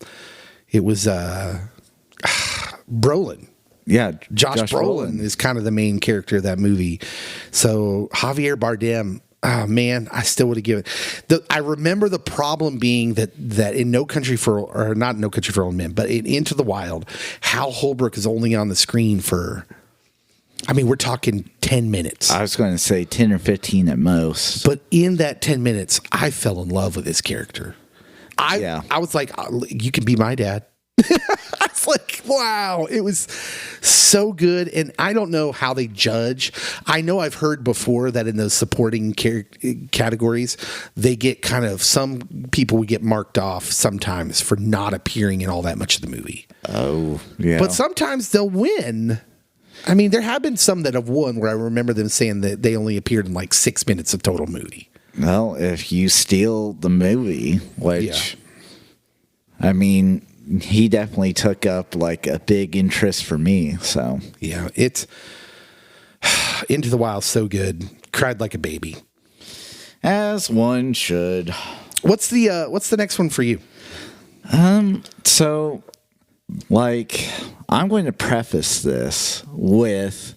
Yeah,
Josh Brolin is kind of the main character of that movie. So Javier Bardem, oh man, I still would have given. I remember the problem being that in not No Country for Old Men, but in Into the Wild, Hal Holbrook is only on the screen for, I mean, we're talking 10 minutes.
I was going to say 10 or 15 at most.
But in that 10 minutes, I fell in love with his character. I was like, you can be my dad. I was like, wow, it was so good. And I don't know how they judge. I know I've heard before that in those supporting categories, they get kind of, some people would get marked off sometimes for not appearing in all that much of the movie.
Oh, yeah.
But sometimes they'll win. I mean, there have been some that have won where I remember them saying that they only appeared in like 6 minutes of total movie.
Well, if you steal the movie, which, I mean, he definitely took up like a big interest for me. So
yeah, it's Into the Wild, so good. Cried like a baby,
as one should.
What's the next one for you?
So, like, I'm going to preface this with,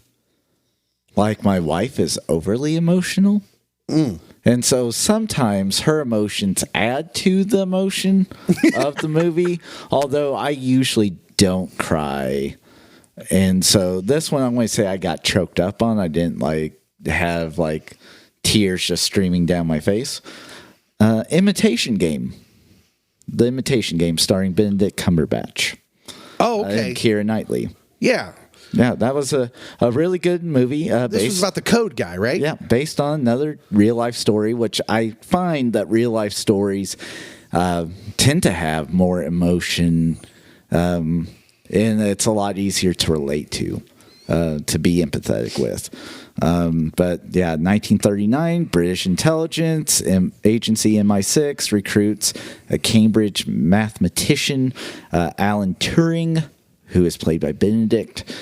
like, my wife is overly emotional. And so sometimes her emotions add to the emotion of the movie, although I usually don't cry. And so this one, I'm going to say I got choked up on. I didn't have tears just streaming down my face. Imitation Game. The Imitation Game starring Benedict Cumberbatch.
Oh, okay.
And Keira Knightley.
Yeah.
Yeah, that was a really good movie.
This was about the code guy, right?
Yeah, based on another real-life story, which I find that real-life stories tend to have more emotion, and it's a lot easier to relate to be empathetic with. But yeah, 1939, British intelligence agency MI6 recruits a Cambridge mathematician, Alan Turing, who is played by Benedict,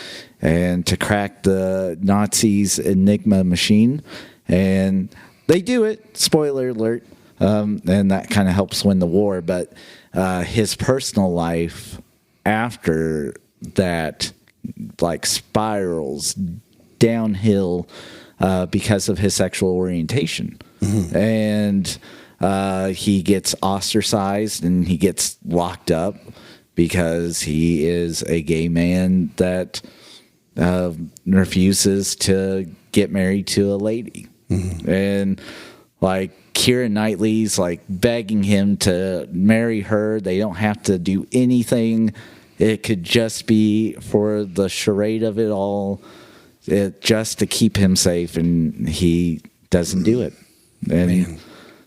and to crack the Nazis' Enigma machine. And they do it, spoiler alert, and that kind of helps win the war. But his personal life after that, spirals downhill because of his sexual orientation. Mm-hmm. And he gets ostracized and he gets locked up because he is a gay man that refuses to get married to a lady. Mm-hmm. And Keira Knightley's begging him to marry her. They don't have to do anything. It could just be for the charade of it all just to keep him safe, and he doesn't do it. And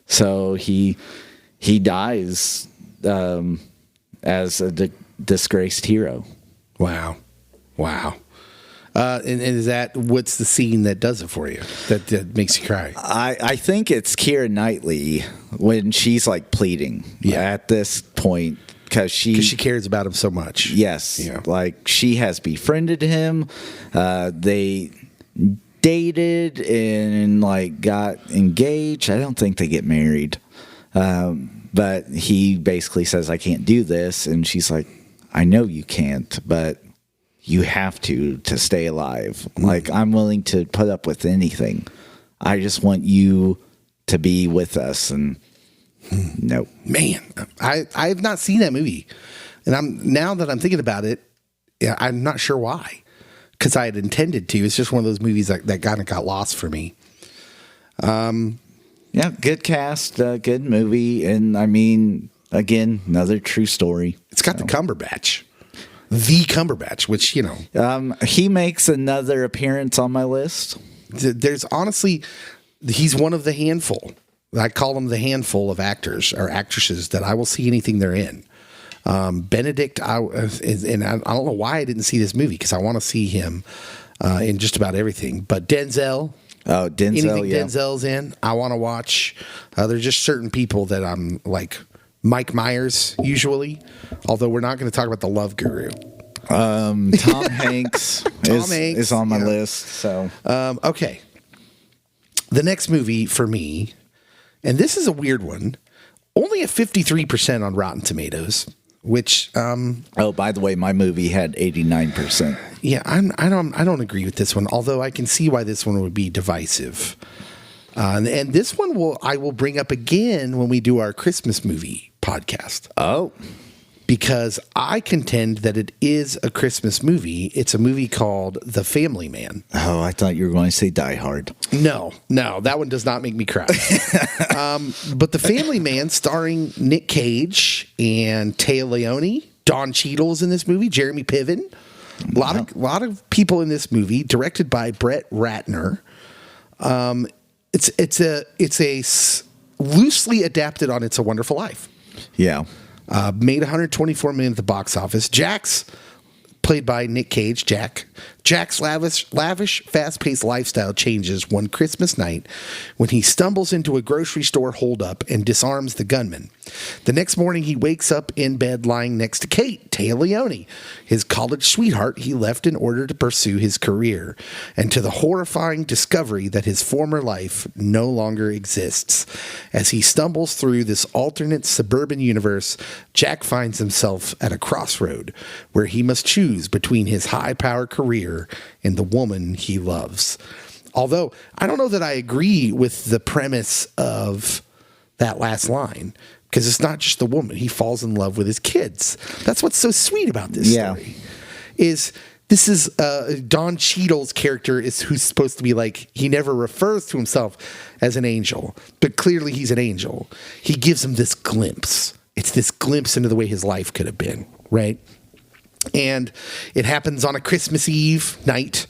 so he dies as a disgraced hero.
Wow. And is that what's the scene that does it for you? That makes you cry?
I think it's Keira Knightley when she's like pleading at this point because she
cares about him so much.
Yes, like she has befriended him. They dated and like got engaged. I don't think they get married, but he basically says, "I can't do this," and she's like, "I know you can't, but you have to stay alive. Like, I'm willing to put up with anything. I just want you to be with us." And nope.
Man, I have not seen that movie. And now that I'm thinking about it, I'm not sure why. Because I had intended to. It's just one of those movies that kind of got lost for me.
Yeah, good cast, good movie. And I mean, again, another true story.
It's got the Cumberbatch. The Cumberbatch, which,
he makes another appearance on my list.
There's honestly, he's one of the handful. I call him the handful of actors or actresses that I will see anything they're in. Benedict, and I don't know why I didn't see this movie because I want to see him in just about everything. But Denzel.
Oh, Denzel,
anything Denzel's in, I want to watch. There's just certain people that I'm like. Mike Myers, usually, although we're not going to talk about the Love Guru.
Tom Hanks is on my list. So
okay, the next movie for me, and this is a weird one, only a 53% on Rotten Tomatoes, which
by the way, my movie had 89%.
Yeah, I don't agree with this one, although I can see why this one would be divisive. And this one I will bring up again when we do our Christmas movie podcast.
Oh.
Because I contend that it is a Christmas movie. It's a movie called The Family Man.
Oh, I thought you were going to say Die Hard.
No, that one does not make me cry. But The Family Man, starring Nick Cage and Téa Leoni, Don Cheadle's in this movie, Jeremy Piven. A lot of people in this movie, directed by Brett Ratner. It's a loosely adapted on It's a Wonderful Life.
Yeah.
Made $124 million at the box office. Jax, played by Nick Cage, Jack's lavish, fast-paced lifestyle changes one Christmas night when he stumbles into a grocery store holdup and disarms the gunman. The next morning, he wakes up in bed lying next to Kate, Téa Leoni, his college sweetheart he left in order to pursue his career, and to the horrifying discovery that his former life no longer exists. As he stumbles through this alternate suburban universe, Jack finds himself at a crossroad where he must choose between his high-power career and the woman he loves. Although, I don't know that I agree with the premise of that last line, because it's not just the woman. He falls in love with his kids. That's what's so sweet about this story. This is Don Cheadle's character who's supposed to be like, he never refers to himself as an angel, but clearly he's an angel. He gives him this glimpse. It's this glimpse into the way his life could have been, right? And it happens on a Christmas Eve night,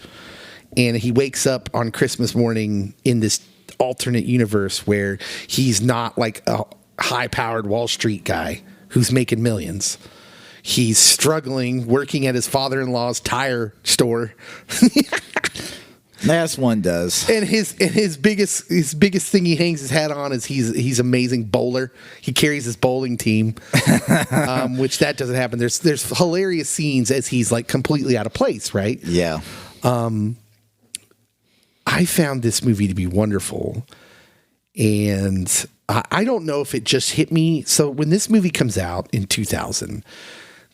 and he wakes up on Christmas morning in this alternate universe where he's not like a high-powered Wall Street guy who's making millions. He's struggling, working at his father-in-law's tire store.
As one does.
And his biggest thing he hangs his hat on is he's amazing bowler. He carries his bowling team, which that doesn't happen. There's hilarious scenes as he's like completely out of place, right?
Yeah.
I found this movie to be wonderful, and I don't know if it just hit me. So when this movie comes out in 2000,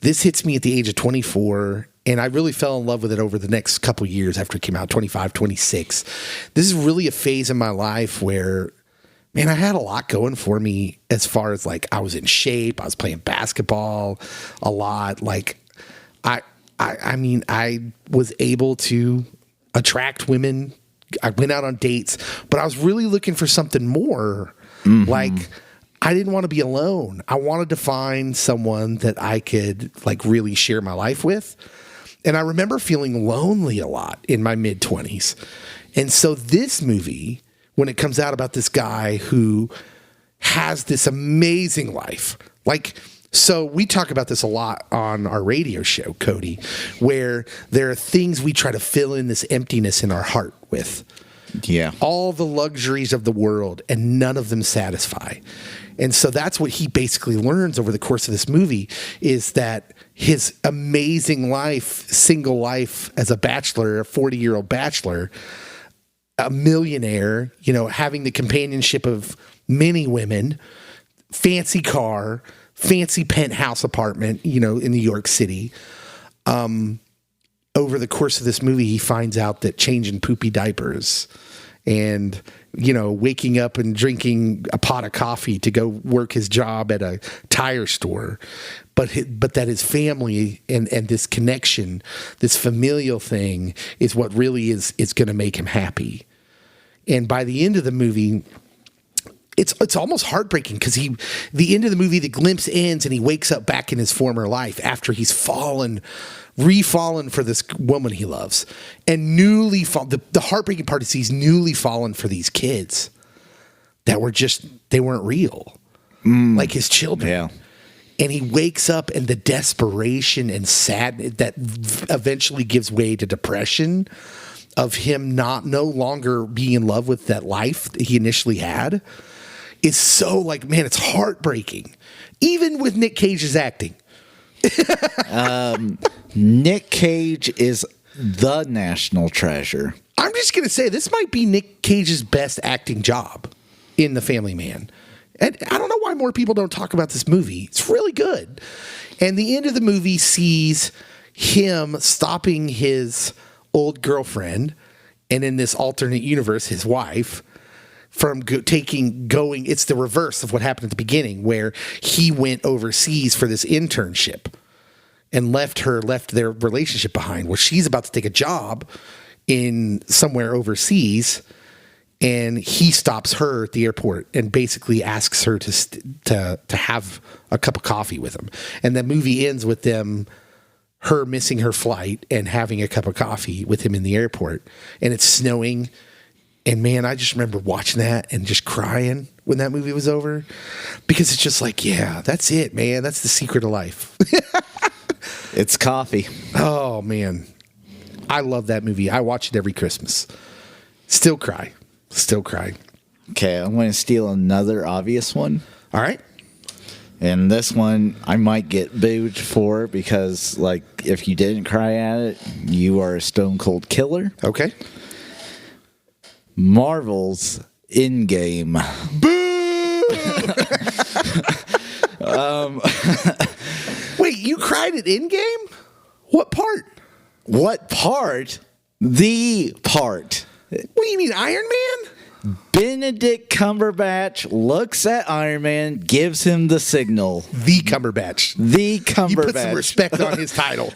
this hits me at the age of 24. And I really fell in love with it over the next couple years after it came out, 25, 26. This is really a phase in my life where, man, I had a lot going for me as far as like I was in shape. I was playing basketball a lot. Like I mean, I was able to attract women. I went out on dates, but I was really looking for something more. Mm-hmm. Like, I didn't want to be alone. I wanted to find someone that I could like really share my life with. And I remember feeling lonely a lot in my mid-20s. And so this movie, when it comes out about this guy who has this amazing life, like, so we talk about this a lot on our radio show, Cody, where there are things we try to fill in this emptiness in our heart with.
Yeah.
All the luxuries of the world, and none of them satisfy. And so that's what he basically learns over the course of this movie, is that his amazing life, single life as a bachelor, a 40-year-old bachelor, a millionaire, having the companionship of many women, fancy car, fancy penthouse apartment, in New York City. Over the course of this movie, he finds out that changing poopy diapers and, waking up and drinking a pot of coffee to go work his job at a tire store, but that his family and this connection, this familial thing, is what really is going to make him happy. And by the end of the movie, it's almost heartbreaking, because the end of the movie, the glimpse ends and he wakes up back in his former life after he's refallen for this woman he loves, and the heartbreaking part is he's newly fallen for these kids that they weren't real, like his children.
Yeah.
And he wakes up, and the desperation and sadness that eventually gives way to depression of him no longer being in love with that life that he initially had is so, like, man, it's heartbreaking. Even with Nick Cage's acting.
Nick Cage is the national treasure.
I'm just going to say this might be Nick Cage's best acting job in The Family Man. And I don't know why more people don't talk about this movie. It's really good. And the end of the movie sees him stopping his old girlfriend, and in this alternate universe, his wife, from going. It's the reverse of what happened at the beginning, where he went overseas for this internship and left their relationship behind, where she's about to take a job in somewhere overseas, and he stops her at the airport and basically asks her to have a cup of coffee with him. And the movie ends with her missing her flight and having a cup of coffee with him in the airport, and it's snowing. And man, I just remember watching that and just crying when that movie was over, because it's just like, yeah, that's it, man. That's the secret of life.
It's coffee.
Oh man, I love that movie. I watch it every Christmas. Still cry.
Okay, I'm going to steal another obvious one.
All right.
And this one I might get booed for, because, like, if you didn't cry at it, you are a stone cold killer.
Okay.
Marvel's Endgame.
Boo! Wait, you cried at Endgame? What part?
What part? The part.
What do you mean, Iron Man?
Benedict Cumberbatch looks at Iron Man, gives him the signal.
The Cumberbatch.
The Cumberbatch.
You put some respect on his title.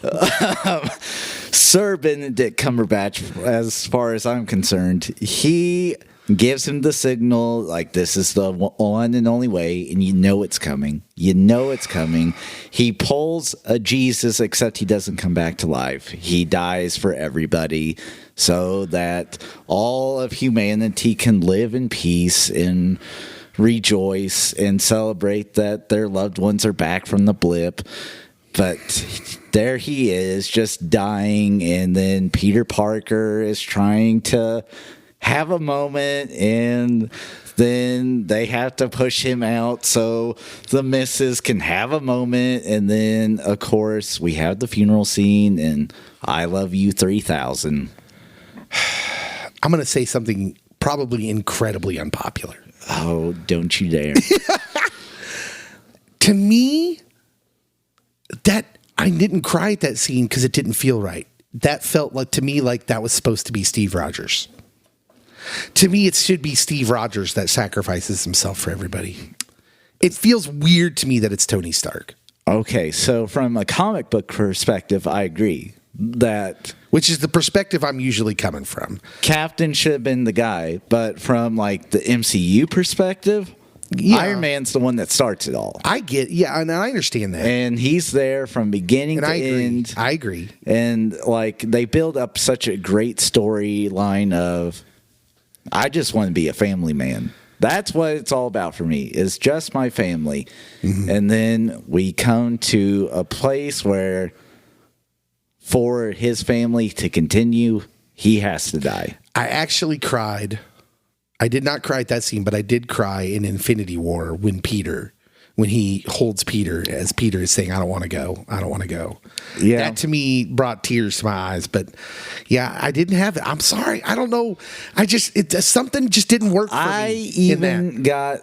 Sir Benedict Cumberbatch, as far as I'm concerned, he gives him the signal, like, this is the one and only way, and you know it's coming. He pulls a Jesus, except he doesn't come back to life. He dies for everybody so that all of humanity can live in peace and rejoice and celebrate that their loved ones are back from the blip. But there he is, just dying, and then Peter Parker is trying to have a moment, and then they have to push him out so the missus can have a moment, and then, of course, we have the funeral scene, and I Love You 3000.
I'm going to say something probably incredibly unpopular.
Oh, don't you dare.
To me, that I didn't cry at that scene because it didn't feel right. That felt like, to me, like that was supposed to be Steve Rogers. To me, it should be Steve Rogers that sacrifices himself for everybody. It feels weird to me that it's Tony Stark.
Okay, so from a comic book perspective, I agree that...
Which is the perspective I'm usually coming from.
Captain should have been the guy, but from, like, the MCU perspective... Iron Man's the one that starts it all.
And I understand that.
And he's there from beginning to end.
I agree.
And like they build up such a great storyline of, I just want to be a family man. That's what it's all about for me, is just my family. Mm-hmm. And then we come to a place where for his family to continue, he has to die.
I actually cried. I did not cry at that scene, but I did cry in Infinity War when he holds Peter as Peter is saying, I don't want to go. I don't want to go.
Yeah.
That to me brought tears to my eyes. But yeah, I didn't have it. I'm sorry. I don't know. Something just didn't work for me.
I even got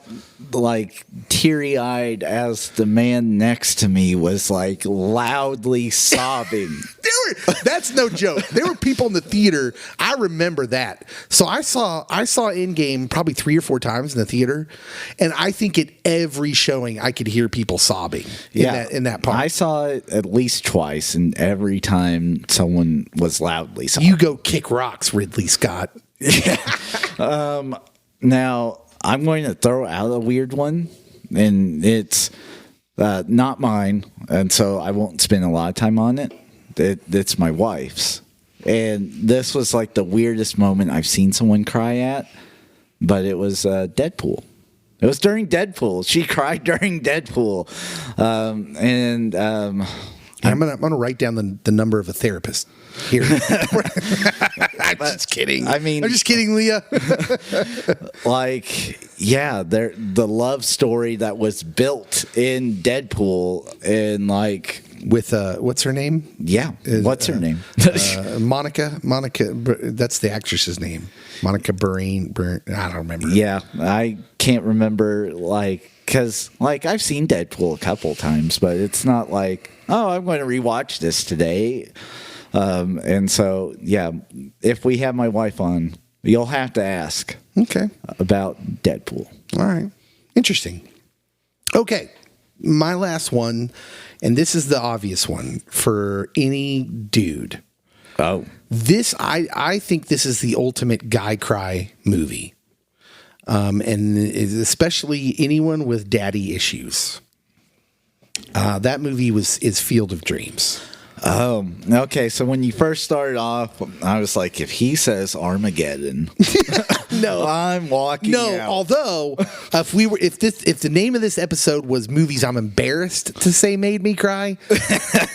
like teary eyed as the man next to me was like loudly sobbing.
That's no joke. There were people in the theater. I remember that. So I saw Endgame probably 3 or 4 times in the theater, and I think at every showing I could hear people sobbing in that part.
I saw it at least twice, and every time someone was loudly sobbing.
You go kick rocks, Ridley Scott.
Now I'm going to throw out a weird one, and it's not mine, and so I won't spend a lot of time on it. It's my wife's. And this was like the weirdest moment I've seen someone cry at, but it was Deadpool. It was during Deadpool. She cried during Deadpool.
I'm gonna write down the number of a therapist here. I'm just kidding.
I mean,
I'm just kidding, Leah.
The love story that was built in Deadpool, and like
with what's her name?
Yeah, what's her name?
Monica. That's the actress's name. Monica Burine. I don't remember.
Yeah, I can't remember. Because I've seen Deadpool a couple times, but it's not like, oh, I'm going to rewatch this today. And so, yeah, if we have my wife on, you'll have to ask about Deadpool.
All right. Interesting. Okay. My last one, and this is the obvious one for any dude.
Oh.
I think this is the ultimate guy cry movie. And especially anyone with daddy issues. That movie is Field of Dreams.
Oh, okay. So when you first started off, I was like, if he says Armageddon,
no,
I'm walking out.
Although if the name of this episode was movies I'm embarrassed to say made me cry,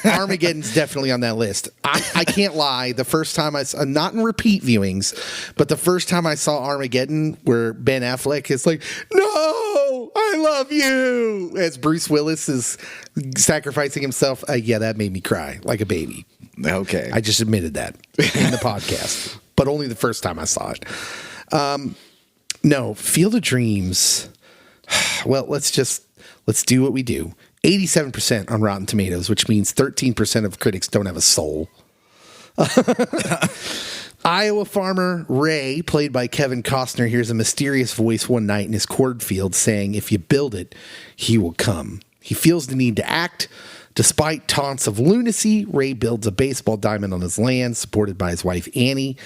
Armageddon's definitely on that list. I can't lie. The first time not in repeat viewings, but the first time I saw Armageddon, where Ben Affleck is like, "No, I love you," as Bruce Willis is sacrificing himself. That made me cry like a baby.
Okay.
I just admitted that in the podcast, but only the first time I saw it. No, Field of Dreams. Well, let's do what we do. 87% on Rotten Tomatoes, which means 13% of critics don't have a soul. Iowa farmer Ray, played by Kevin Costner, hears a mysterious voice one night in his cornfield saying, if you build it, he will come. He feels the need to act. Despite taunts of lunacy, Ray builds a baseball diamond on his land, supported by his wife Annie,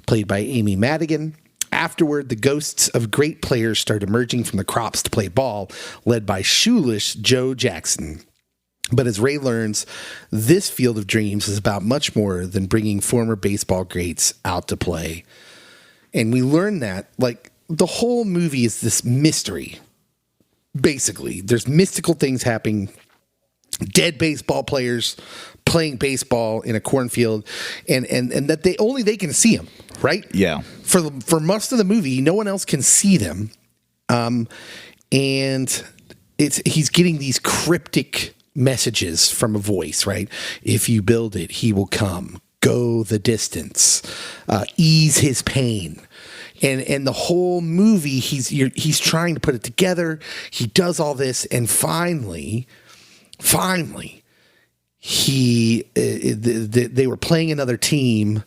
played by Amy Madigan. Afterward, the ghosts of great players start emerging from the crops to play ball, led by shoeless Joe Jackson. But as Ray learns, this Field of Dreams is about much more than bringing former baseball greats out to play. And we learn that, the whole movie is this mystery. Basically, there's mystical things happening. Dead baseball players playing baseball in a cornfield, and that they can see them, right?
Yeah.
For most of the movie, no one else can see them, and he's getting these cryptic messages from a voice, right? If you build it, he will come. Go the distance. Ease his pain. And the whole movie, he's trying to put it together. He does all this, and finally, they were playing another team,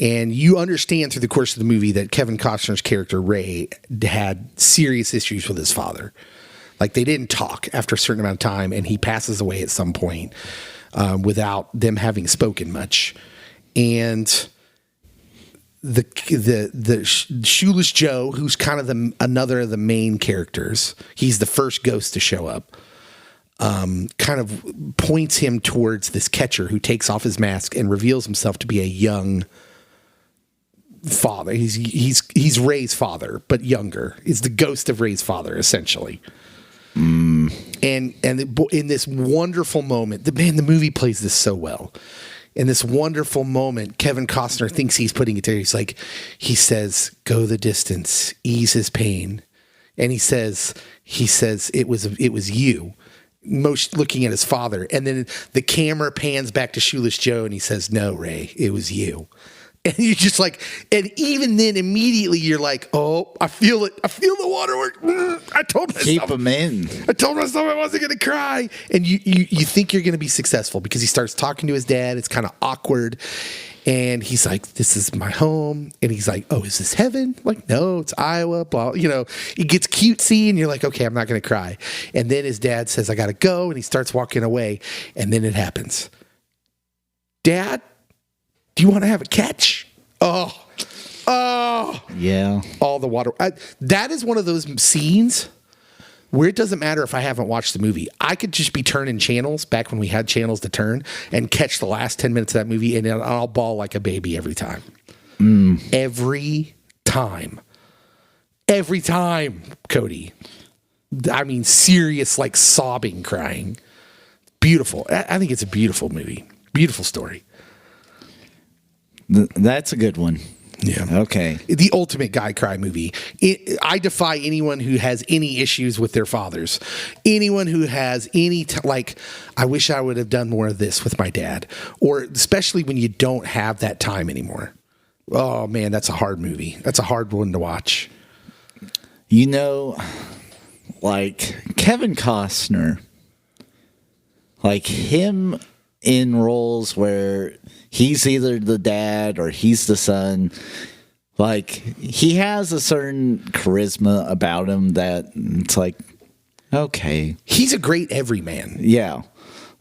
and you understand through the course of the movie that Kevin Costner's character Ray had serious issues with his father. Like, they didn't talk after a certain amount of time, and he passes away at some point without them having spoken much. And Shoeless Joe, who's kind of another of the main characters. He's the first ghost to show up. Kind of points him towards this catcher who takes off his mask and reveals himself to be a young father. He's Ray's father, but younger. He's the ghost of Ray's father, essentially. And in this wonderful moment, the movie plays this so well. In this wonderful moment, Kevin Costner thinks he's putting it together. He says, "Go the distance, ease his pain," and he says, "It was you." Most looking at his father, and then the camera pans back to Shoeless Joe, and he says, "No, Ray, it was you." And you're just like, and even then, immediately you're like, "Oh, I feel it. I feel the waterwork." I told myself,
keep him in.
I told myself I wasn't going to cry. And you think you're going to be successful because he starts talking to his dad. It's kind of awkward. And he's like, "This is my home." And he's like, "Oh, is this heaven?" Like, "No, it's Iowa." Blah. It gets cutesy, and you're like, "Okay, I'm not going to cry." And then his dad says, "I got to go," and he starts walking away. And then it happens. "Dad, do you want to have a catch?" Oh,
yeah.
All the water. That is one of those scenes where it doesn't matter if I haven't watched the movie. I could just be turning channels back when we had channels to turn and catch the last 10 minutes of that movie, and I'll bawl like a baby every time. Every time. Every time, Cody. I mean, serious, like sobbing, crying. Beautiful. I think it's a beautiful movie. Beautiful story.
That's a good one.
Yeah.
Okay.
The ultimate guy cry movie. I defy anyone who has any issues with their fathers. Anyone who has any, I wish I would have done more of this with my dad. Or especially when you don't have that time anymore. Oh, man, that's a hard movie. That's a hard one to watch.
Like Kevin Costner, like him in roles where he's either the dad or he's the son. Like, he has a certain charisma about him that it's like, okay.
He's a great everyman.
Yeah.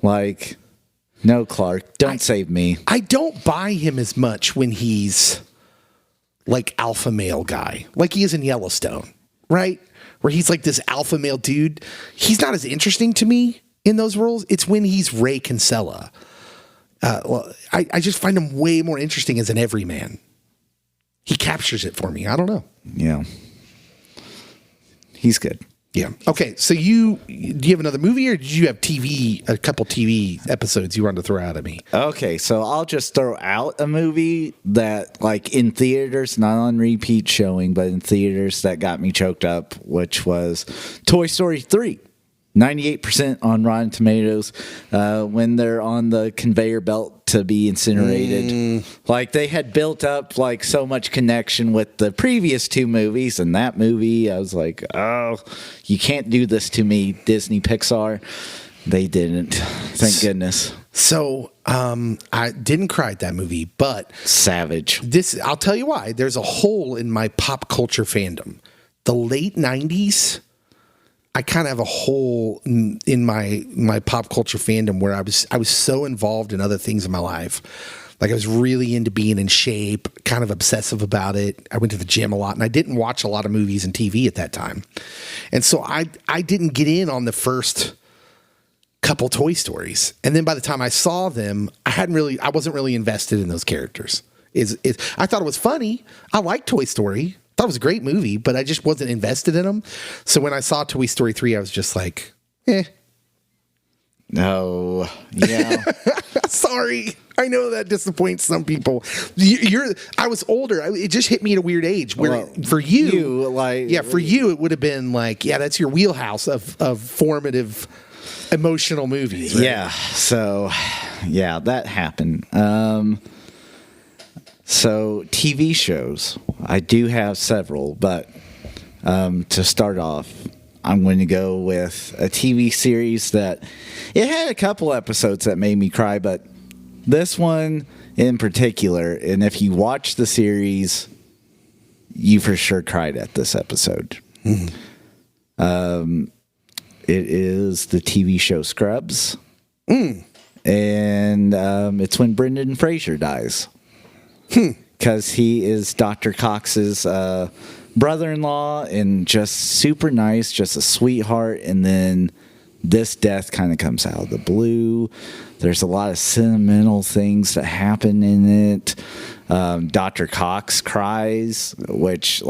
Like, no, Clark, don't save me.
I don't buy him as much when he's like alpha male guy, like he is in Yellowstone, right? Where he's like this alpha male dude. He's not as interesting to me in those roles. It's when he's Ray Kinsella. I just find him way more interesting as an everyman. He captures it for me. I don't know.
Yeah. He's good.
Yeah. Okay. So do you have another movie, or did you have a couple TV episodes you wanted to throw out at me?
Okay. So I'll just throw out a movie that, like, in theaters, not on repeat showing, but in theaters, that got me choked up, which was Toy Story 3. 98% on Rotten Tomatoes when they're on the conveyor belt to be incinerated. Like, they had built up like so much connection with the previous two movies, and that movie, I was like, oh, you can't do this to me, Disney Pixar. They didn't. Thank goodness.
So I didn't cry at that movie, but
savage.
I'll tell you why. There's a hole in my pop culture fandom. The late 90s. I kind of have a hole in my pop culture fandom where I was so involved in other things in my life. Like, I was really into being in shape, kind of obsessive about it. I went to the gym a lot, and I didn't watch a lot of movies and TV at that time. And so I didn't get in on the first couple Toy Stories. And then by the time I saw them, I wasn't really invested in those characters. I thought it was funny. I liked Toy Story. Thought it was a great movie, but I just wasn't invested in them. So when I saw Toy Story 3, I was just like, eh.
No. Yeah.
Sorry. I know that disappoints some people. I was older. It just hit me at a weird age. Where for you, for you, it would have been like, yeah, that's your wheelhouse of formative emotional movies. Right?
Yeah. So, yeah, that happened. So TV shows, I do have several, but to start off, I'm going to go with a TV series that it had a couple episodes that made me cry, but this one in particular, and if you watch the series, you for sure cried at this episode. Mm-hmm. It is the TV show Scrubs, and it's when Brendan Fraser dies. because he is Dr. Cox's brother-in-law and just super nice, just a sweetheart. And then this death kind of comes out of the blue. There's a lot of sentimental things that happen in it. Dr. Cox cries, which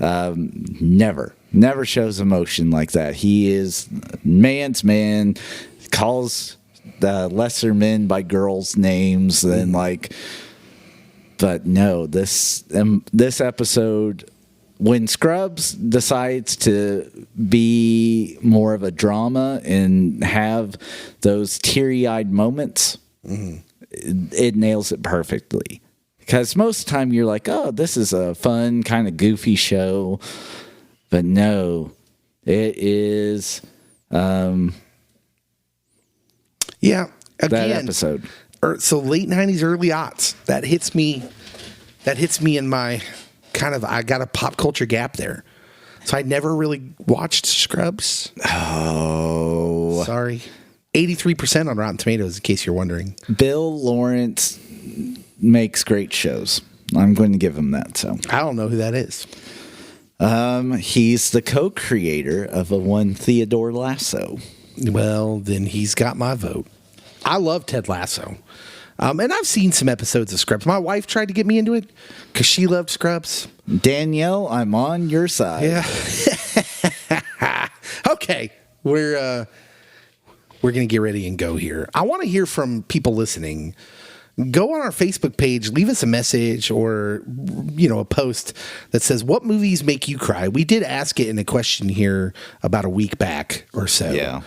never shows emotion like that. He is man's man, calls the lesser men by girls' names, and but no, this episode, when Scrubs decides to be more of a drama and have those teary-eyed moments, it nails it perfectly. Because most of the time you're like, oh, this is a fun, kind of goofy show. But no, it is
Yeah,
that
again,
episode.
So late 90s, early aughts. That hits me in my I got a pop culture gap there. So I never really watched Scrubs.
Oh.
Sorry. 83% on Rotten Tomatoes, in case you're wondering.
Bill Lawrence makes great shows. I'm going to give him that. So
I don't know who that is.
He's the co-creator of one Theodore Lasso.
Well, then he's got my vote. I love Ted Lasso. And I've seen some episodes of Scrubs. My wife tried to get me into it because she loved Scrubs.
Danielle, I'm on your side.
Yeah. Okay. We're going to get ready and go here. I want to hear from people listening. Go on our Facebook page, leave us a message or, a post that says, what movies make you cry? We did ask it in a question here about a week back or so.
Yeah.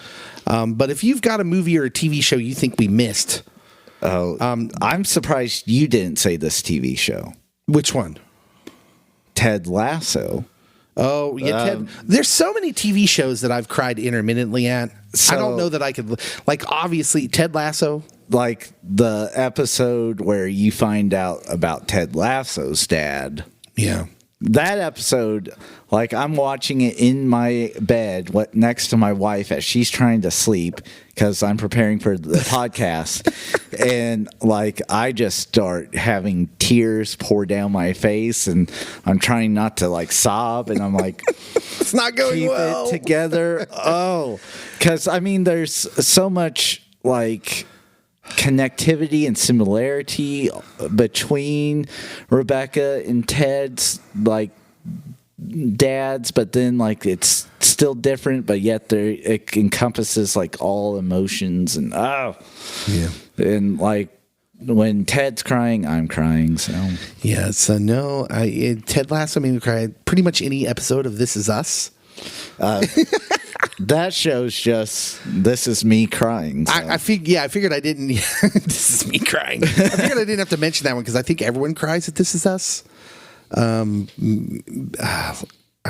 But if you've got a movie or a TV show you think we missed.
I'm surprised you didn't say this TV show.
Which one?
Ted Lasso.
Oh, yeah. Ted. There's so many TV shows that I've cried intermittently at. I don't know that I could, obviously, Ted Lasso.
Like the episode where you find out about Ted Lasso's dad.
Yeah.
That episode, I'm watching it in my bed next to my wife as she's trying to sleep because I'm preparing for the podcast. And I just start having tears pour down my face and I'm trying not to sob. And I'm like,
it's not going
keep
well.
It together. Oh, because there's so much connectivity and similarity between Rebecca and Ted's dads, but then it's still different, but yet it encompasses all emotions and and when Ted's crying, I'm crying. So
yeah, so no, Ted Lasso made me cry. Pretty much any episode of This Is Us.
That show's just, this is me crying. So.
I figured I didn't. This is me crying. I figured I didn't have to mention that one because I think everyone cries at This Is Us. I'm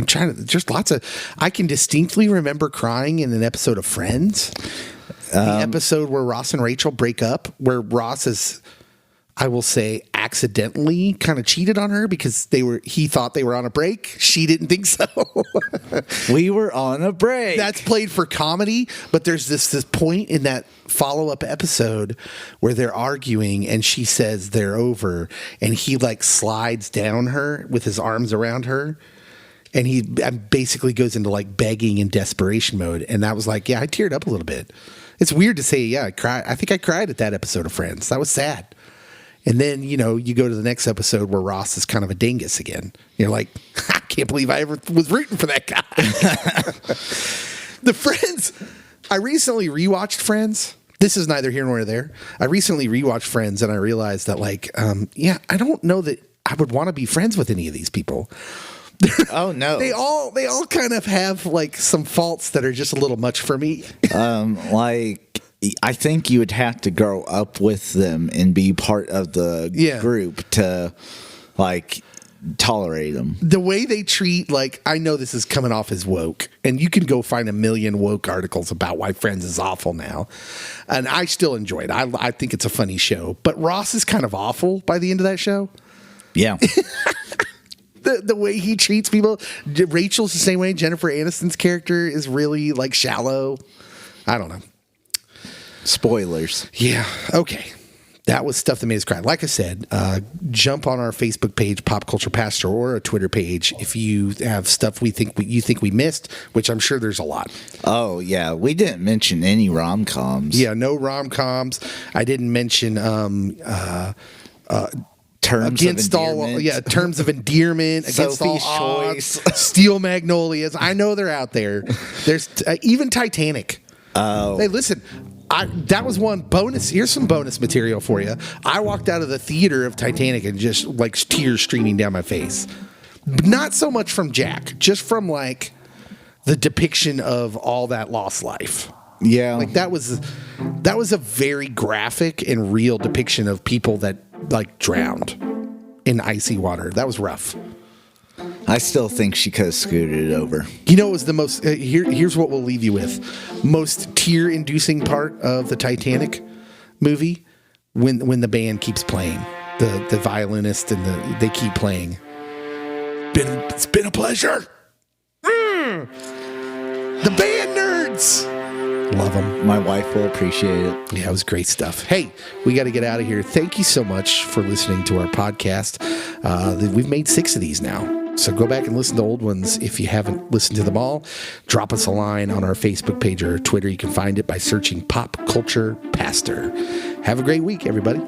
trying to. There's lots of. I can distinctly remember crying in an episode of Friends. The episode where Ross and Rachel break up, where Ross is, I will say, accidentally kind of cheated on her because he thought they were on a break. She didn't think so.
We were on a break.
That's played for comedy, but there's this point in that follow-up episode where they're arguing and she says they're over and he slides down her with his arms around her and he basically goes into begging and desperation mode. And that was I teared up a little bit. It's weird to say, I cried. I think I cried at that episode of Friends. That was sad. And then, you go to the next episode where Ross is kind of a dingus again. You're like, I can't believe I ever was rooting for that guy. The Friends, I recently rewatched Friends. This is neither here nor there. I recently rewatched Friends and I realized that I don't know that I would want to be friends with any of these people.
Oh no.
They all kind of have some faults that are just a little much for me.
I think you would have to grow up with them and be part of the group to tolerate them.
The way they treat, I know this is coming off as woke, and you can go find a million woke articles about why Friends is awful now. And I still enjoy it. I think it's a funny show. But Ross is kind of awful by the end of that show.
Yeah.
The way he treats people. Rachel's the same way. Jennifer Aniston's character is really shallow. I don't know.
Spoilers.
Yeah. Okay. that was stuff that made us cry. Like I said, jump on our Facebook page, Pop Culture Pastor, or a Twitter page if you have stuff you think we missed, which I'm sure there's a lot.
Oh, yeah. We didn't mention any rom-coms.
Yeah, no rom-coms. I didn't mention
Terms
against
of
all,
endearment.
terms of endearment, against all
Sophie's
odds,
Choice.
Steel Magnolias. I know they're out there. There's even Titanic.
Oh.
Hey, listen, that was one bonus. Here's some bonus material for you. I walked out of the theater of Titanic and just like tears streaming down my face. Not so much from Jack, just from like the depiction of all that lost life.
Yeah.
Like that was a very graphic and real depiction of people that like drowned in icy water. That was rough.
I still think she could have scooted it over.
You know, it was the most. Here's what we'll leave you with: most tear-inducing part of the Titanic movie when the band keeps playing, the violinist and they keep playing. It's been a pleasure. The band nerds. Love them.
My wife will appreciate it.
Yeah, it was great stuff. Hey, we got to get out of here. Thank you so much for listening to our podcast. We've made 6 of these now. So go back and listen to old ones if you haven't listened to them all. Drop us a line on our Facebook page or Twitter. You can find it by searching Pop Culture Pastor. Have a great week, everybody.